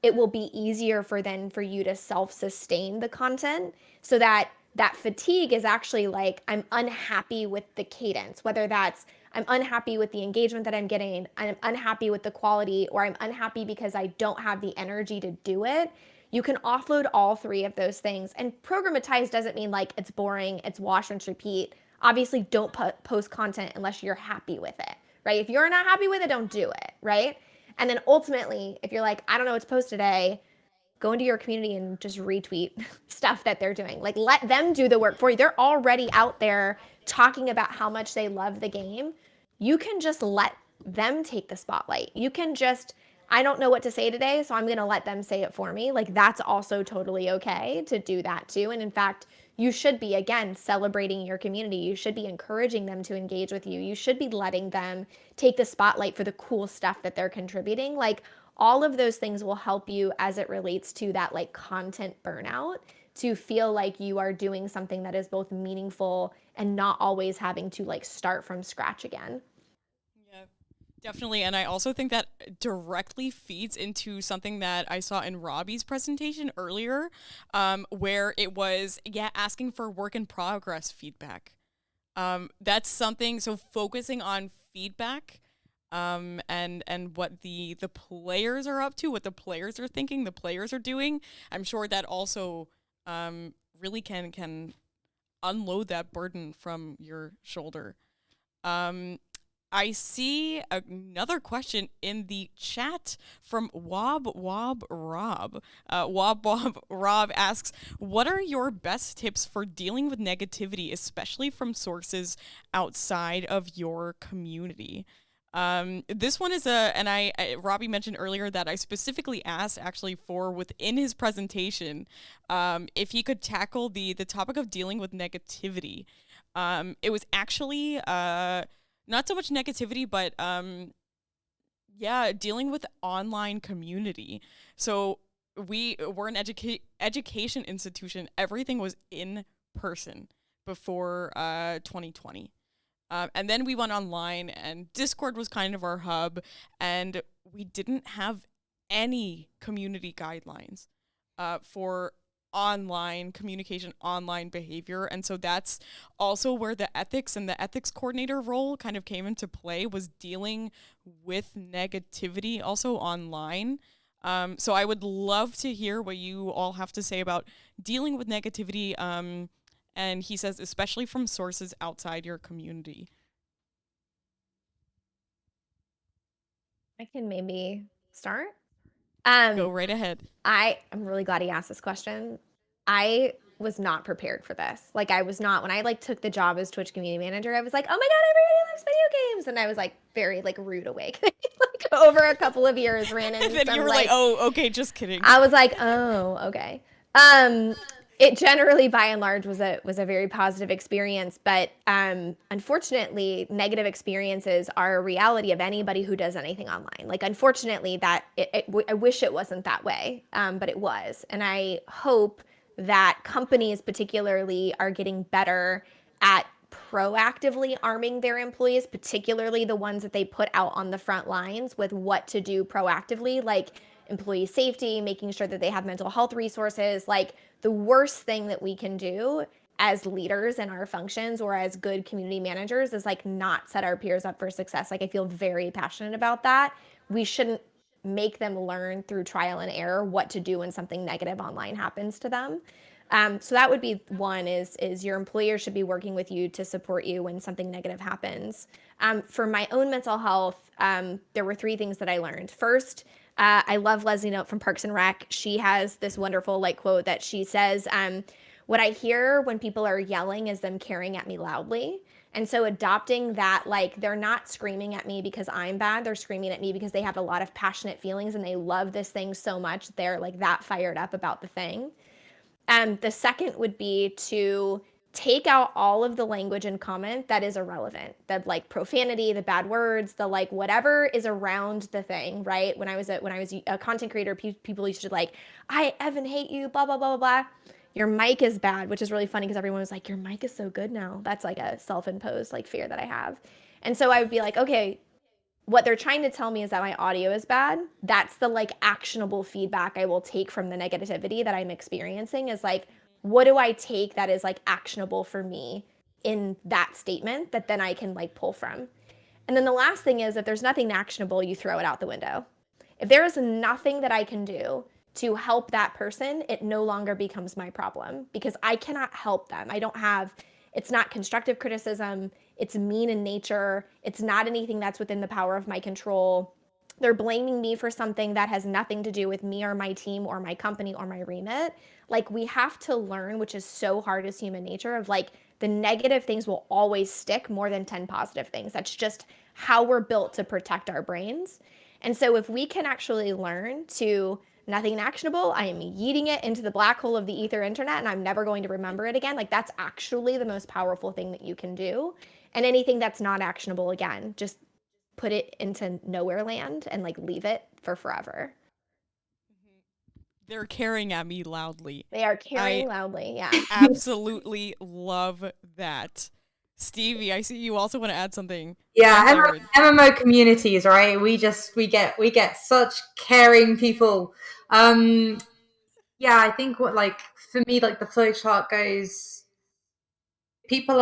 it will be easier for you to self-sustain the content, so that fatigue is actually like, I'm unhappy with the cadence, whether that's I'm unhappy with the engagement that I'm getting, I'm unhappy with the quality, or I'm unhappy because I don't have the energy to do it. You can offload all three of those things. And programatize doesn't mean like it's boring, it's wash, rinse, repeat. Obviously, don't post content unless you're happy with it, right? If you're not happy with it, don't do it, right? And then ultimately, if you're like, I don't know what to post today, go into your community and just retweet stuff that they're doing. Like, let them do the work for you. They're already out there talking about how much they love the game. You can just let them take the spotlight. You can just, I don't know what to say today, so I'm going to let them say it for me. Like, that's also totally okay to do that too. And in fact, you should be, again, celebrating your community. You should be encouraging them to engage with you. You should be letting them take the spotlight for the cool stuff that they're contributing. Like, all of those things will help you as it relates to that like content burnout, to feel like you are doing something that is both meaningful and not always having to like start from scratch again. Yeah, definitely. And I also think that directly feeds into something that I saw in Robby's presentation earlier, where it was, asking for work in progress feedback. That's something, so focusing on feedback, and what the players are up to, what the players are thinking, the players are doing. I'm sure that also really can unload that burden from your shoulder. I see another question in the chat from Wob Rob. Wob Rob asks, what are your best tips for dealing with negativity, especially from sources outside of your community? This one is Robby mentioned earlier that I specifically asked actually for within his presentation, if he could tackle the topic of dealing with negativity. It was actually, not so much negativity, but, dealing with online community. So we're an education institution. Everything was in person before, 2020. And then we went online, and Discord was kind of our hub, and we didn't have any community guidelines for online communication, online behavior. And so that's also where the ethics and the ethics coordinator role kind of came into play, was dealing with negativity also online. So I would love to hear what you all have to say about dealing with negativity. And he says, especially from sources outside your community. I can maybe start. Go right ahead. I'm really glad he asked this question. I was not prepared for this. Like, I was not, when I like took the job as Twitch community manager, I was like, oh my God, everybody loves video games. And I was like very like rude awakening. Like, over a couple of years ran into And then some, you were like, oh, okay, just kidding. I was like, oh, okay. It generally, by and large, was a very positive experience, but unfortunately, negative experiences are a reality of anybody who does anything online. Like, unfortunately, that I wish it wasn't that way, but it was, and I hope that companies, particularly, are getting better at proactively arming their employees, particularly the ones that they put out on the front lines, with what to do proactively, like employee safety, making sure that they have mental health resources. Like, the worst thing that we can do as leaders in our functions or as good community managers is like not set our peers up for success. Like, I feel very passionate about that. We shouldn't make them learn through trial and error what to do when something negative online happens to them. So that would be one, is your employer should be working with you to support you when something negative happens. For my own mental health, there were 3 things that I learned. First, I love Leslie Knope from Parks and Rec. She has this wonderful like quote that she says, what I hear when people are yelling is them caring at me loudly. And so adopting that, like, they're not screaming at me because I'm bad. They're screaming at me because they have a lot of passionate feelings and they love this thing so much. They're like that fired up about the thing. The second would be to take out all of the language and comment that is irrelevant, that like profanity, the bad words, the like whatever is around the thing, right? When I was a content creator, people used to like, I Evan hate you, blah blah blah blah blah. Your mic is bad, which is really funny because everyone was like, your mic is so good now. That's like a self-imposed like fear that I have. And so I would be like, okay, what they're trying to tell me is that my audio is bad. That's the like actionable feedback I will take from the negativity that I'm experiencing, is like, what do I take that is like actionable for me in that statement that then I can like pull from. And then the last thing is, if there's nothing actionable, you throw it out the window. If there is nothing that I can do to help that person, it no longer becomes my problem because I cannot help them. I don't have, it's not constructive criticism. It's mean in nature. It's not anything that's within the power of my control. They're blaming me for something that has nothing to do with me or my team or my company or my remit. Like, we have to learn, which is so hard as human nature, of like, the negative things will always stick more than 10 positive things. That's just how we're built to protect our brains. And so if we can actually learn to, nothing actionable, I am yeeting it into the black hole of the ether internet and I'm never going to remember it again. Like, that's actually the most powerful thing that you can do. And anything that's not actionable, again, just put it into nowhere land and like leave it for forever. They're carrying at me loudly. They are carrying loudly, yeah. Absolutely love that. Stevie, I see you also want to add something. Yeah, Thanks, Erin. MMO communities, right? We get such caring people. Yeah, I think what, like, for me, like the flow chart goes, if people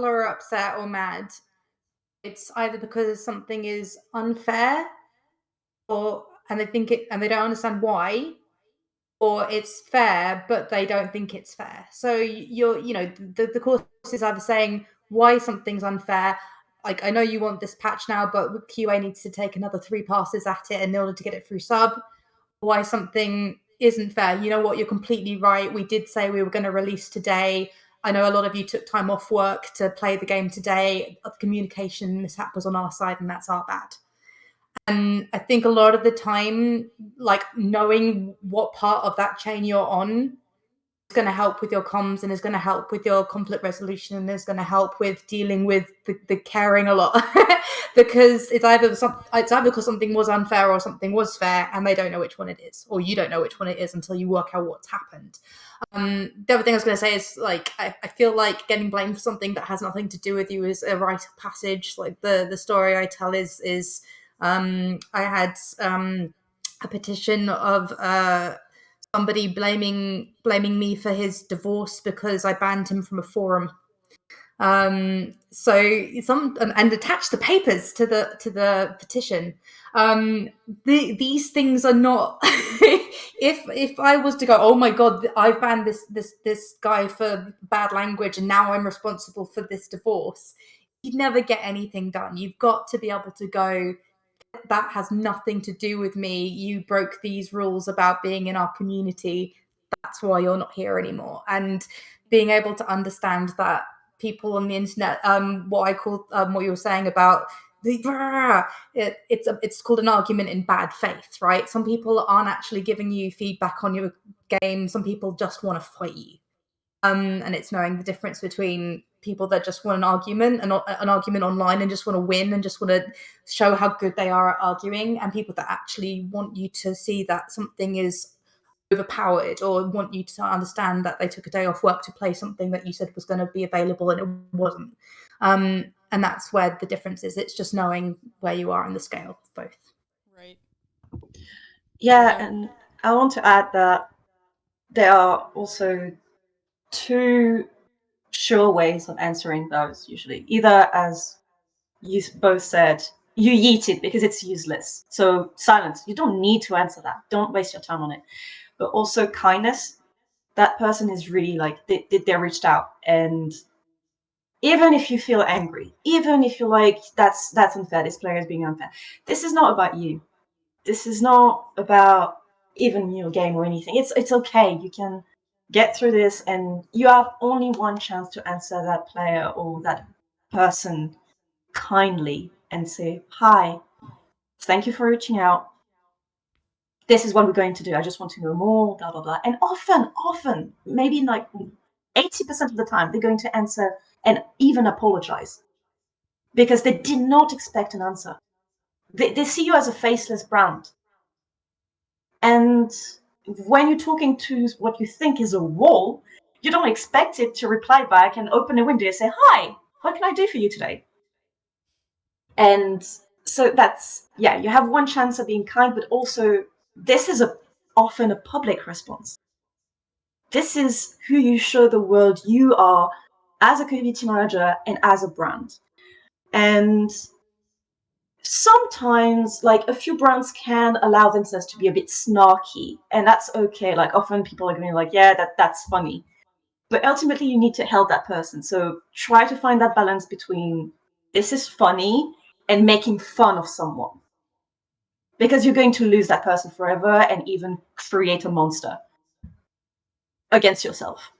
are upset or mad, it's either because something is unfair, and they don't understand why, or it's fair but they don't think it's fair. So the course is either saying why something's unfair, like, I know you want this patch now, but QA needs to take another 3 passes at it in order to get it through sub. Why something isn't fair. You know what, you're completely right. We did say we were going to release today. I know a lot of you took time off work to play the game today. The communication mishap was on our side, and that's our bad. And I think a lot of the time, like, knowing what part of that chain you're on is going to help with your comms and is going to help with your conflict resolution and is going to help with dealing with the caring a lot. Because it's either because something was unfair or something was fair, and they don't know which one it is, or you don't know which one it is until you work out what's happened. The other thing I was going to say is, like, I feel like getting blamed for something that has nothing to do with you is a rite of passage. Like, the story I tell is I had a petition of somebody blaming me for his divorce because I banned him from a forum. And attach the papers to the petition. These things are not. If I was to go, oh my god, I've banned this guy for bad language, and now I'm responsible for this divorce, you'd never get anything done. You've got to be able to go, that has nothing to do with me. You broke these rules about being in our community. That's why you're not here anymore. And being able to understand that people on the internet, what I call what you were saying about it's called an argument in bad faith, right? Some people aren't actually giving you feedback on your game. Some people just want to fight you. And it's knowing the difference between people that just want an argument online and just want to win and just want to show how good they are at arguing, and people that actually want you to see that something is overpowered, or want you to understand that they took a day off work to play something that you said was going to be available and it wasn't. And that's where the difference is. It's just knowing where you are in the scale of both. Right. Yeah, and I want to add that there are also 2 sure ways of answering those, usually. Either, as you both said, you yeet it because it's useless. So silence. You don't need to answer that. Don't waste your time on it. But also kindness. That person is really like, they reached out. And even if you feel angry, even if you're like, that's unfair, this player is being unfair, this is not about you. This is not about even your game or anything. It's okay. You can get through this, and you have only one chance to answer that player or that person kindly and say, hi, thank you for reaching out. This is what we're going to do. I just want to know more, blah, blah, blah. And often, maybe like 80% of the time, they're going to answer and even apologize because they did not expect an answer. They see you as a faceless brand. And when you're talking to what you think is a wall, you don't expect it to reply back and open a window and say, "Hi, what can I do for you today?" And so that's, yeah, you have one chance of being kind, but also this is often a public response. This is who you show the world you are as a community manager and as a brand. And sometimes, like, a few brands can allow themselves to be a bit snarky, and that's okay. Like, often people are going to be like, yeah, that's funny. But ultimately, you need to help that person. So try to find that balance between this is funny and making fun of someone. Because you're going to lose that person forever and even create a monster against yourself.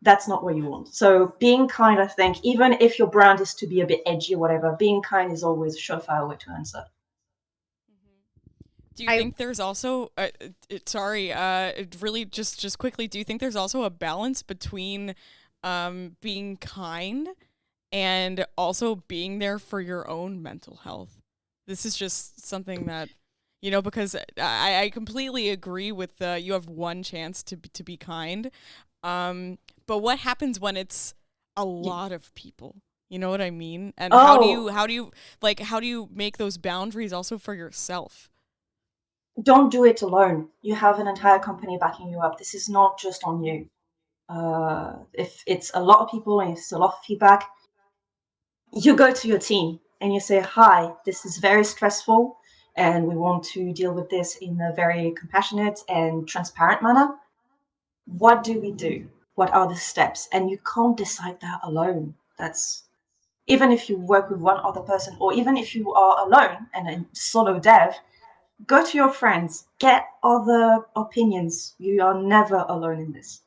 That's not what you want. So being kind, I think, even if your brand is to be a bit edgy or whatever, being kind is always a surefire way to answer. Do you think there's also, really just quickly, do you think there's also a balance between being kind and also being there for your own mental health? This is just something that, because I completely agree with you have one chance to be kind. But what happens when it's a lot of people? You know what I mean? And how do you make those boundaries also for yourself? Don't do it alone. You have an entire company backing you up. This is not just on you. If it's a lot of people and it's a lot of feedback, you go to your team and you say, "Hi, this is very stressful and we want to deal with this in a very compassionate and transparent manner. What do we do? What are the steps?" And you can't decide that alone. That's, even if you work with one other person, or even if you are alone and a solo dev, go to your friends, get other opinions. You are never alone in this.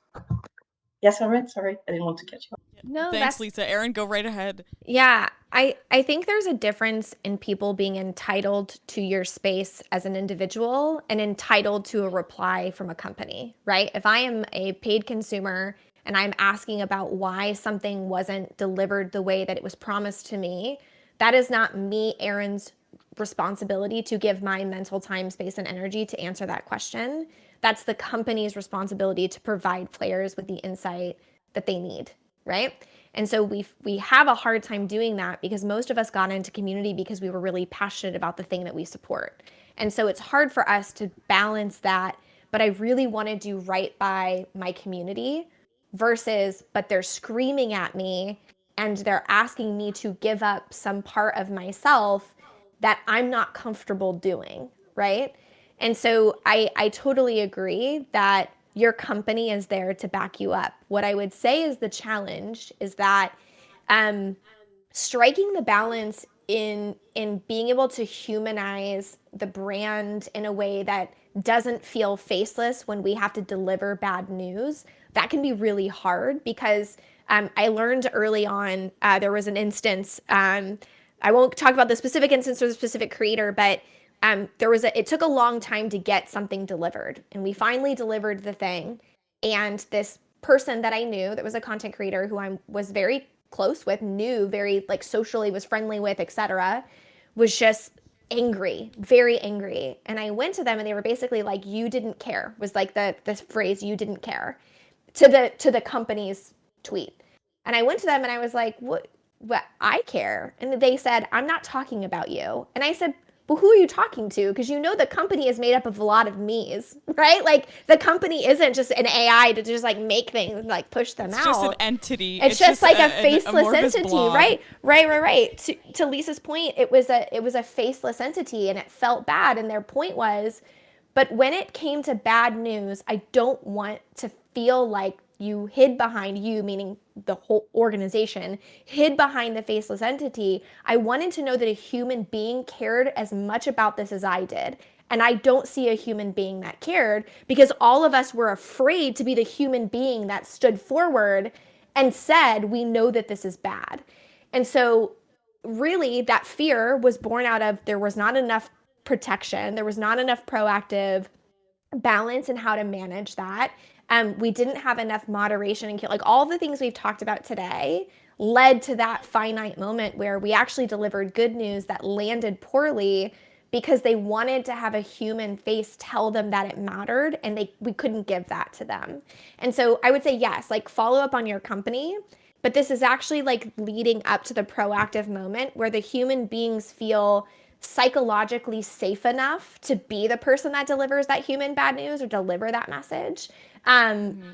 Yes, Erin? Sorry, I didn't want to catch you up. No, Thanks, Lisa. Erin, go right ahead. Yeah, I think there's a difference in people being entitled to your space as an individual and entitled to a reply from a company, right? If I am a paid consumer and I'm asking about why something wasn't delivered the way that it was promised to me, that is not me, Erin's responsibility to give my mental time, space, and energy to answer that question. That's the company's responsibility to provide players with the insight that they need, right? And so we have a hard time doing that because most of us got into community because we were really passionate about the thing that we support. And so it's hard for us to balance that, but I really want to do right by my community versus, but they're screaming at me and they're asking me to give up some part of myself that I'm not comfortable doing, right? And so I totally agree that your company is there to back you up. What I would say is the challenge is that striking the balance in being able to humanize the brand in a way that doesn't feel faceless when we have to deliver bad news, that can be really hard because I learned early on, there was an instance, I won't talk about the specific instance or the specific creator, but it took a long time to get something delivered, and we finally delivered the thing. And this person that I knew, that was a content creator who I was very close with, knew very like socially, was friendly with, etc., was just angry, very angry. And I went to them and they were basically like, "You didn't care," was like the phrase, "You didn't care," to the company's tweet. And I went to them and I was like, what I care. And they said, "I'm not talking about you." And I said, "But who are you talking to? Because you know the company is made up of a lot of me's, right? Like the company isn't just an AI to just like make things and like push them out. It's just an entity. It's just like a faceless entity, blog. Right. To Lisa's point, it was a faceless entity and it felt bad. And their point was, but when it came to bad news, I don't want to feel like you hid behind, you meaning the whole organization, hid behind the faceless entity. I wanted to know that a human being cared as much about this as I did. And I don't see a human being that cared because all of us were afraid to be the human being that stood forward and said, we know that this is bad." And so really that fear was born out of there was not enough protection. There was not enough proactive balance in how to manage that. We didn't have enough moderation and like all the things we've talked about today led to that finite moment where we actually delivered good news that landed poorly because they wanted to have a human face tell them that it mattered, and we couldn't give that to them. And so I would say, yes, like follow up on your company, but this is actually like leading up to the proactive moment where the human beings feel psychologically safe enough to be the person that delivers that human bad news or deliver that message.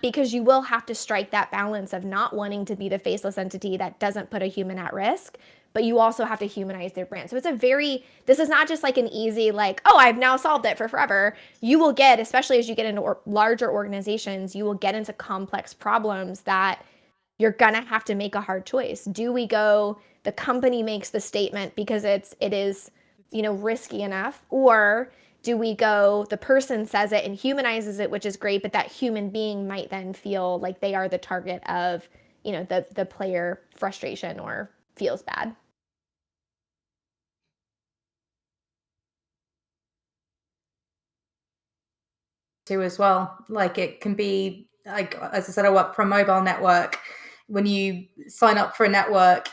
Because you will have to strike that balance of not wanting to be the faceless entity that doesn't put a human at risk, but you also have to humanize their brand. So this is not just like an easy, like, oh, I've now solved it for forever. You will get, especially as you get into larger organizations, you will get into complex problems that you're going to have to make a hard choice. Do we go, the company makes the statement because it is, risky enough, or do we go, the person says it and humanizes it, which is great, but that human being might then feel like they are the target of, the player frustration or feels bad. Too as well. Like it can be like, as I said, I work for a mobile network. When you sign up for a network,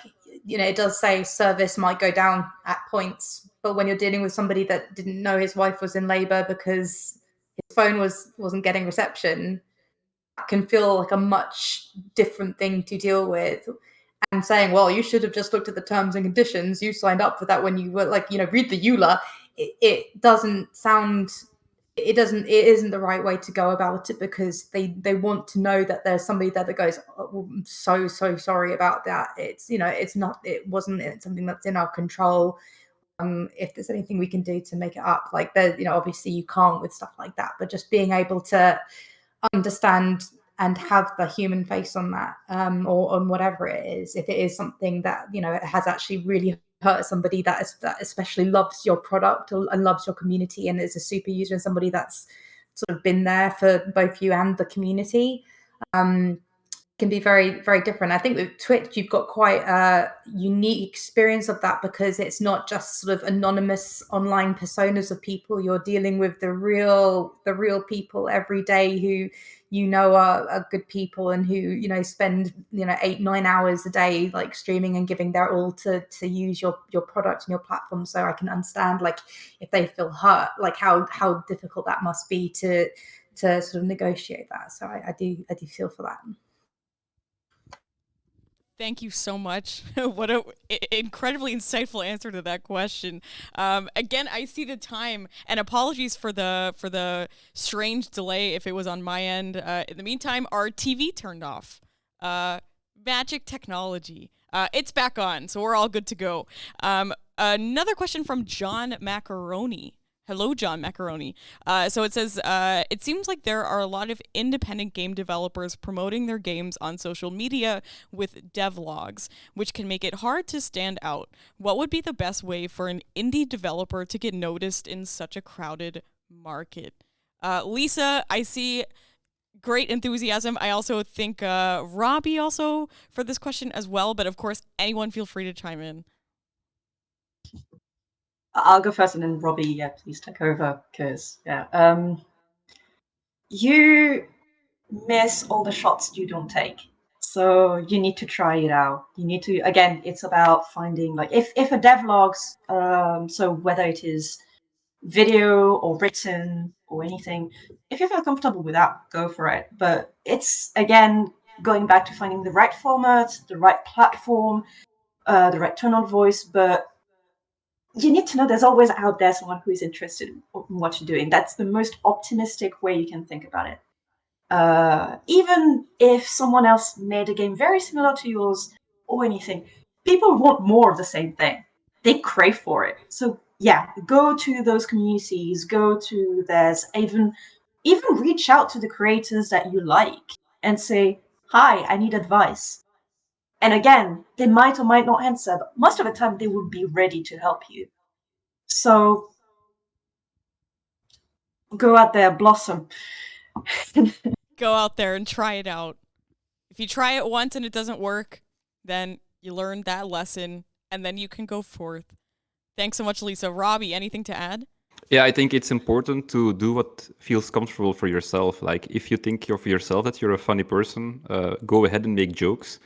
it does say service might go down at points, but when you're dealing with somebody that didn't know his wife was in labor because his phone wasn't getting reception, that can feel like a much different thing to deal with. And saying, well, you should have just looked at the terms and conditions. You signed up for that when you were like, read the EULA. It doesn't sound, it isn't the right way to go about it, because they want to know that there's somebody there that goes, oh, I'm so sorry about that. It's, it wasn't something that's in our control. If there's anything we can do to make it up, like there, obviously you can't with stuff like that, but just being able to understand and have the human face on that, or on whatever it is, if it is something that it has actually really hurt somebody that especially loves your product and loves your community and is a super user, and somebody that's sort of been there for both you and the community, can be very, very different. I think with Twitch, you've got quite a unique experience of that, because it's not just sort of anonymous online personas of people. You're dealing with the real people every day who are good people, and who spend 8-9 hours a day like streaming and giving their all to use your product and your platform. So I can understand, like, if they feel hurt, like how difficult that must be to sort of negotiate that. So I do feel for that. Thank you so much. What an incredibly insightful answer to that question. Again, I see the time, and apologies for the strange delay if it was on my end. In the meantime, our TV turned off. Magic technology. It's back on, so we're all good to go. Another question from John Macaroni. Hello, John Macaroni. So it says, it seems like there are a lot of independent game developers promoting their games on social media with devlogs, which can make it hard to stand out. What would be the best way for an indie developer to get noticed in such a crowded market? Lisa, I see great enthusiasm. I also think Robby also for this question as well, but of course, anyone feel free to chime in. I'll go first, and then Robby, please take over, because you miss all the shots you don't take. So you need to try it out. You need to, again, it's about finding, like, if a devlogs, so whether it is video or written or anything, if you feel comfortable with that, go for it. But it's, again, going back to finding the right format, the right platform, the right tone of voice, but you need to know there's always out there someone who is interested in what you're doing. That's the most optimistic way you can think about it. Even if someone else made a game very similar to yours or anything, people want more of the same thing. They crave for it. So yeah, go to those communities, there's even reach out to the creators that you like and say, hi, I need advice. And again, they might or might not answer, but most of the time they will be ready to help you. So go out there, blossom. Go out there and try it out. If you try it once and it doesn't work, then you learn that lesson, and then you can go forth. Thanks so much, Lisa. Robby, anything to add? Yeah, I think it's important to do what feels comfortable for yourself. Like, if you think of yourself that you're a funny person, go ahead and make jokes.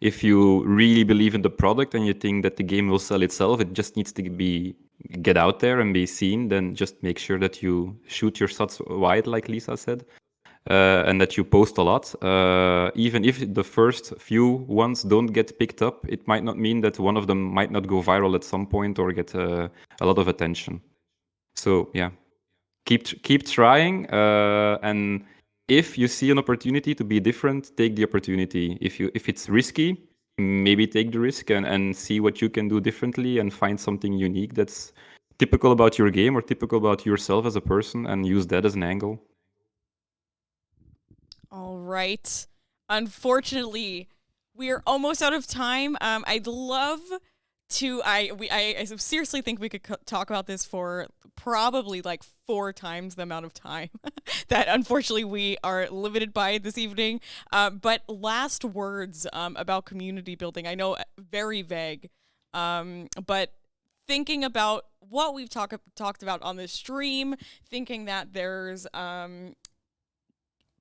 If you really believe in the product and you think that the game will sell itself, it just needs to get out there and be seen, then just make sure that you shoot your shots wide, like Lisa said, and that you post a lot. Even if the first few ones don't get picked up, it might not mean that one of them might not go viral at some point or get a lot of attention. So yeah, keep trying, and if you see an opportunity to be different, take the opportunity. If it's risky, maybe take the risk and see what you can do differently and find something unique that's typical about your game or typical about yourself as a person, and use that as an angle. All right. Unfortunately, we are almost out of time. I'd love to. I seriously think we could talk about this for probably like 4 times the amount of time that unfortunately we are limited by this evening. But last words about community building. I know very vague, but thinking about what we've talked about on this stream, thinking that there's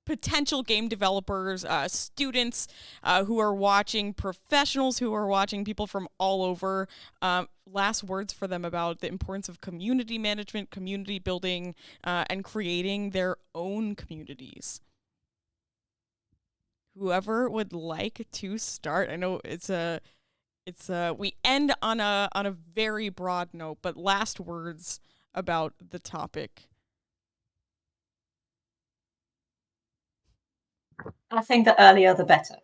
potential game developers, students who are watching, professionals who are watching, people from all over. Last words for them about the importance of community management, community building, and creating their own communities. Whoever would like to start. I know we end on a very broad note, but last words about the topic. I think the earlier the better.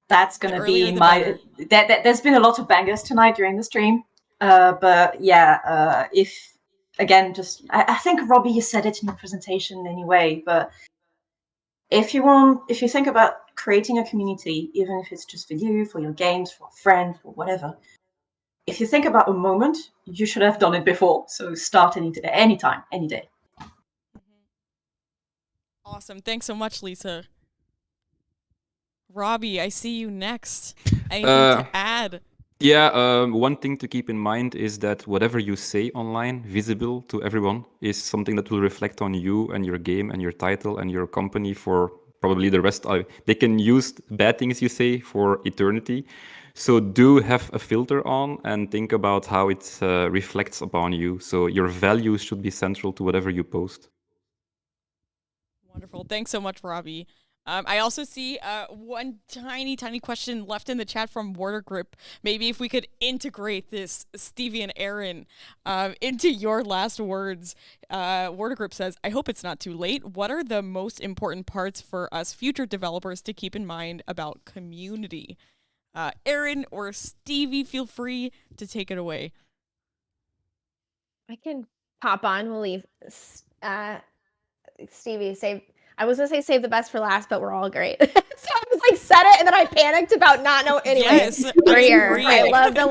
That's going to be my. There's been a lot of bangers tonight during the stream, but yeah, if again, just I think Robby, you said it in your presentation anyway, but if you think about creating a community, even if it's just for you, for your games, for a friend, for whatever, if you think about a moment, you should have done it before. So start anytime, any day. Awesome. Thanks so much, Lisa. Robby, I see you next. Anything to add? Yeah, one thing to keep in mind is that whatever you say online, visible to everyone, is something that will reflect on you and your game and your title and your company for probably the rest. They can use bad things you say for eternity. So do have a filter on and think about how it reflects upon you. So your values should be central to whatever you post. Wonderful. Thanks so much, Robby. I also see one tiny question left in the chat from Water Grip. Maybe if we could integrate this, Stevie and Erin, into your last words. Water Grip says, I hope it's not too late. What are the most important parts for us future developers to keep in mind about community? Erin or Stevie, feel free to take it away. I can pop on. We'll leave Stevie I was gonna say save the best for last, but we're all great. So I was like, said it, and then I panicked about not knowing. Anyway, yes, we're here. I love the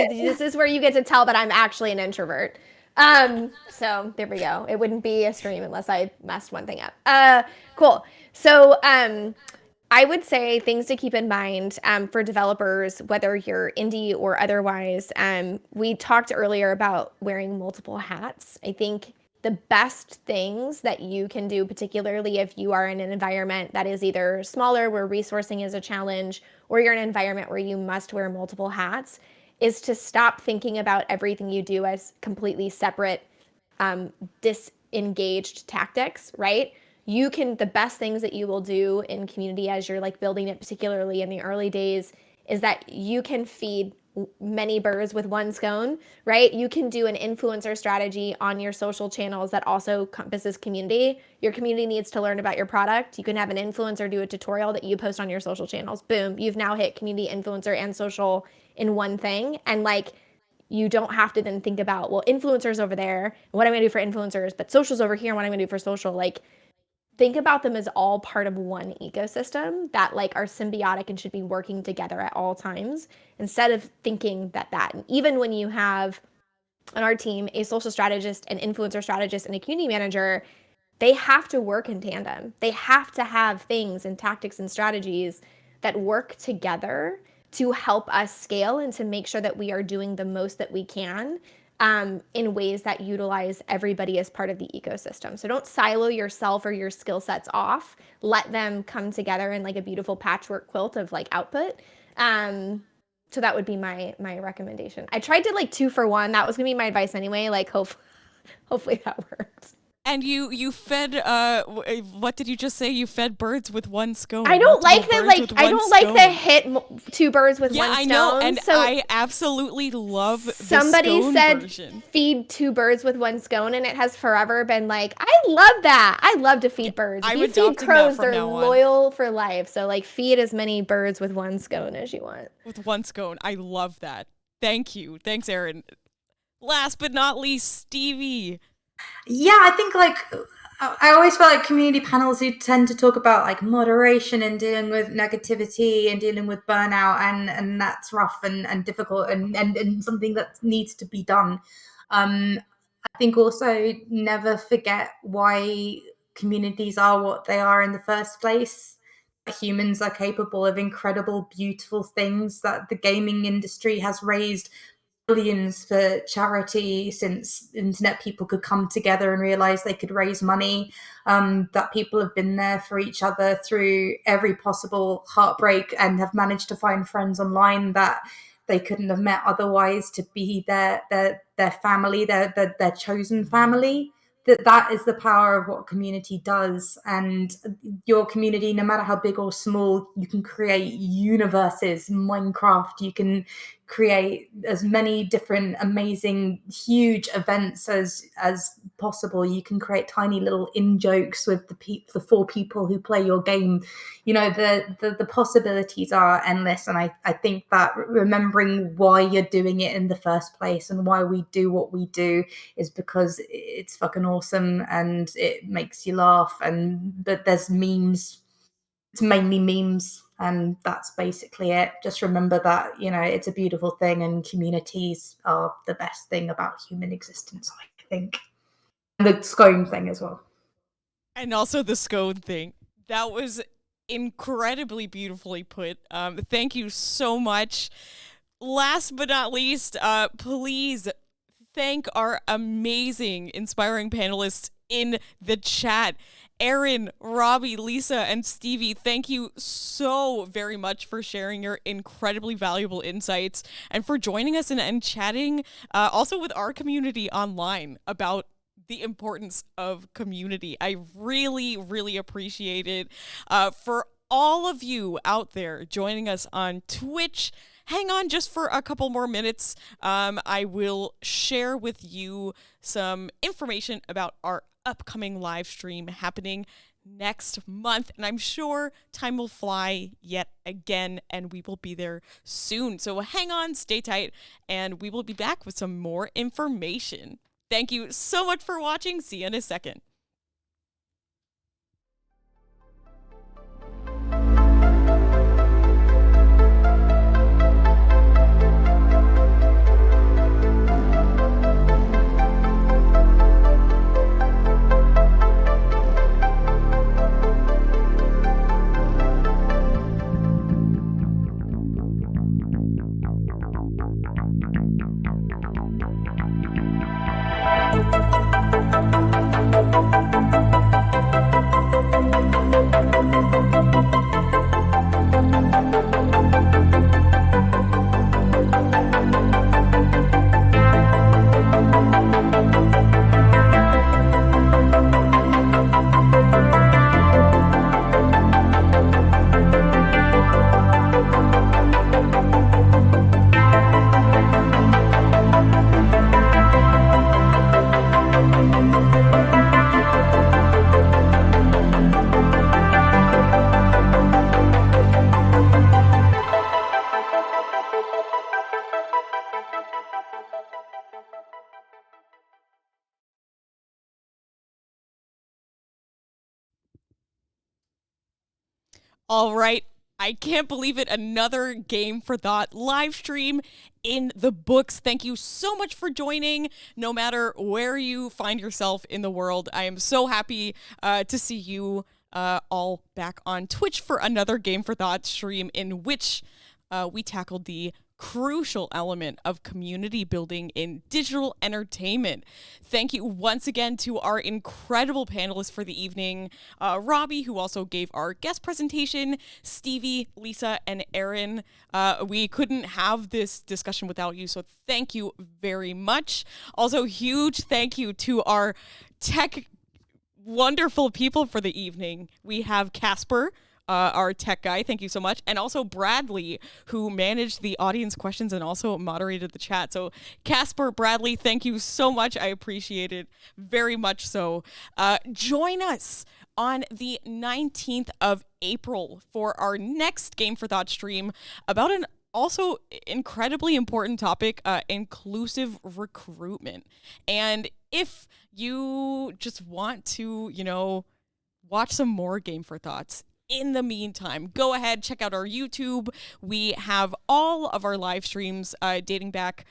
this is where you get to tell that I'm actually an introvert. So there we go. It wouldn't be a stream unless I messed one thing up. Cool. So I would say things to keep in mind for developers, whether you're indie or otherwise. We talked earlier about wearing multiple hats. I think the best things that you can do, particularly if you are in an environment that is either smaller, where resourcing is a challenge, or you're in an environment where you must wear multiple hats, is to stop thinking about everything you do as completely separate, disengaged tactics, right? The best things that you will do in community as you're like building it, particularly in the early days, is that you can feed many birds with one scone, right? You can do an influencer strategy on your social channels that also encompasses community. Your community needs to learn about your product. You can have an influencer do a tutorial that you post on your social channels. Boom, you've now hit community, influencer, and social in one thing. And like, you don't have to then think about, well, influencers over there, what I'm gonna do for influencers, but social's over here, and what I'm gonna do for social. Like, think about them as all part of one ecosystem that like are symbiotic and should be working together at all times, instead of thinking that. And even when you have on our team a social strategist, an influencer strategist, and a community manager, they have to work in tandem. They have to have things and tactics and strategies that work together to help us scale and to make sure that we are doing the most that we can in ways that utilize everybody as part of the ecosystem. So don't silo yourself or your skill sets off. Let them come together in like a beautiful patchwork quilt of like output. So that would be my recommendation. I tried to like 2 for 1. That was gonna be my advice anyway. Like hopefully that worked. And you fed what did you just say? You fed birds with one scone. I don't like Multiple that. birds Like with I one don't like scone. the hit 2 birds with one Yeah, I stone. know, and so I absolutely love the somebody scone said version. feed 2 birds with one scone, and it has forever been like, I love that. I love to feed birds. I'm If you feed adopting that crows, from they're now on. loyal for life. So like feed as many birds with one scone as you want. With one scone. I love that. Thank you. Thanks, Erin. Last but not least, Stevie. Yeah, I think like I always feel like community panels who tend to talk about like moderation and dealing with negativity and dealing with burnout, and that's rough and difficult and something that needs to be done. I think also never forget why communities are what they are in the first place. Humans are capable of incredible, beautiful things, that the gaming industry has raised billions for charity since internet people could come together and realize they could raise money, that people have been there for each other through every possible heartbreak and have managed to find friends online that they couldn't have met otherwise, to be their family, their chosen family. That is the power of what community does. And your community, no matter how big or small, you can create universes. Minecraft, you can create as many different amazing huge events as possible. You can create tiny little in jokes with the 4 people who play your game. You know, the possibilities are endless, and I think that remembering why you're doing it in the first place and why we do what we do is because it's fucking awesome and it makes you laugh. But there's memes. It's mainly memes, and that's basically it. Just remember that, you know, it's a beautiful thing, and communities are the best thing about human existence, I think. And the scone thing as well. And also the scone thing. That was incredibly beautifully put. Thank you so much. Last but not least, please thank our amazing, inspiring panelists in the chat. Erin, Robby, Lisa, and Stevie, thank you so very much for sharing your incredibly valuable insights and for joining us and chatting also with our community online about the importance of community. I really, really appreciate it. For all of you out there joining us on Twitch, hang on just for a couple more minutes. I will share with you some information about our upcoming live stream happening next month, and I'm sure time will fly yet again, and we will be there soon. So hang on, stay tight, and we will be back with some more information. Thank you so much for watching. See you in a second. All right. I can't believe it. Another Game for Thought live stream in the books. Thank you so much for joining. No matter where you find yourself in the world, I am so happy to see you all back on Twitch for another Game for Thought stream in which we tackled the crucial element of community building in digital entertainment. Thank you once again to our incredible panelists for the evening, Robby, who also gave our guest presentation, Stevie, Lisa, and Erin. We couldn't have this discussion without you, so thank you very much. Also, huge thank you to our tech wonderful people for the evening. We have Casper, our tech guy, thank you so much. And also Bradley, who managed the audience questions and also moderated the chat. So Casper, Bradley, thank you so much. I appreciate it very much so. Join us on the 19th of April for our next Game for Thought stream about an also incredibly important topic, inclusive recruitment. And if you just want to, watch some more Game for Thoughts, in the meantime, go ahead, check out our YouTube. We have all of our live streams dating back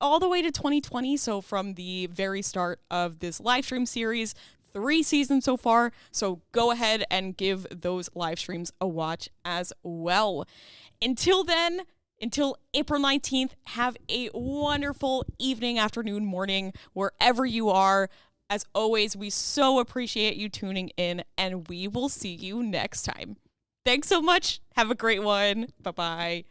all the way to 2020. So from the very start of this live stream series, 3 seasons so far. So go ahead and give those live streams a watch as well. Until then, until April 19th, have a wonderful evening, afternoon, morning, wherever you are. As always, we so appreciate you tuning in, and we will see you next time. Thanks so much. Have a great one. Bye-bye.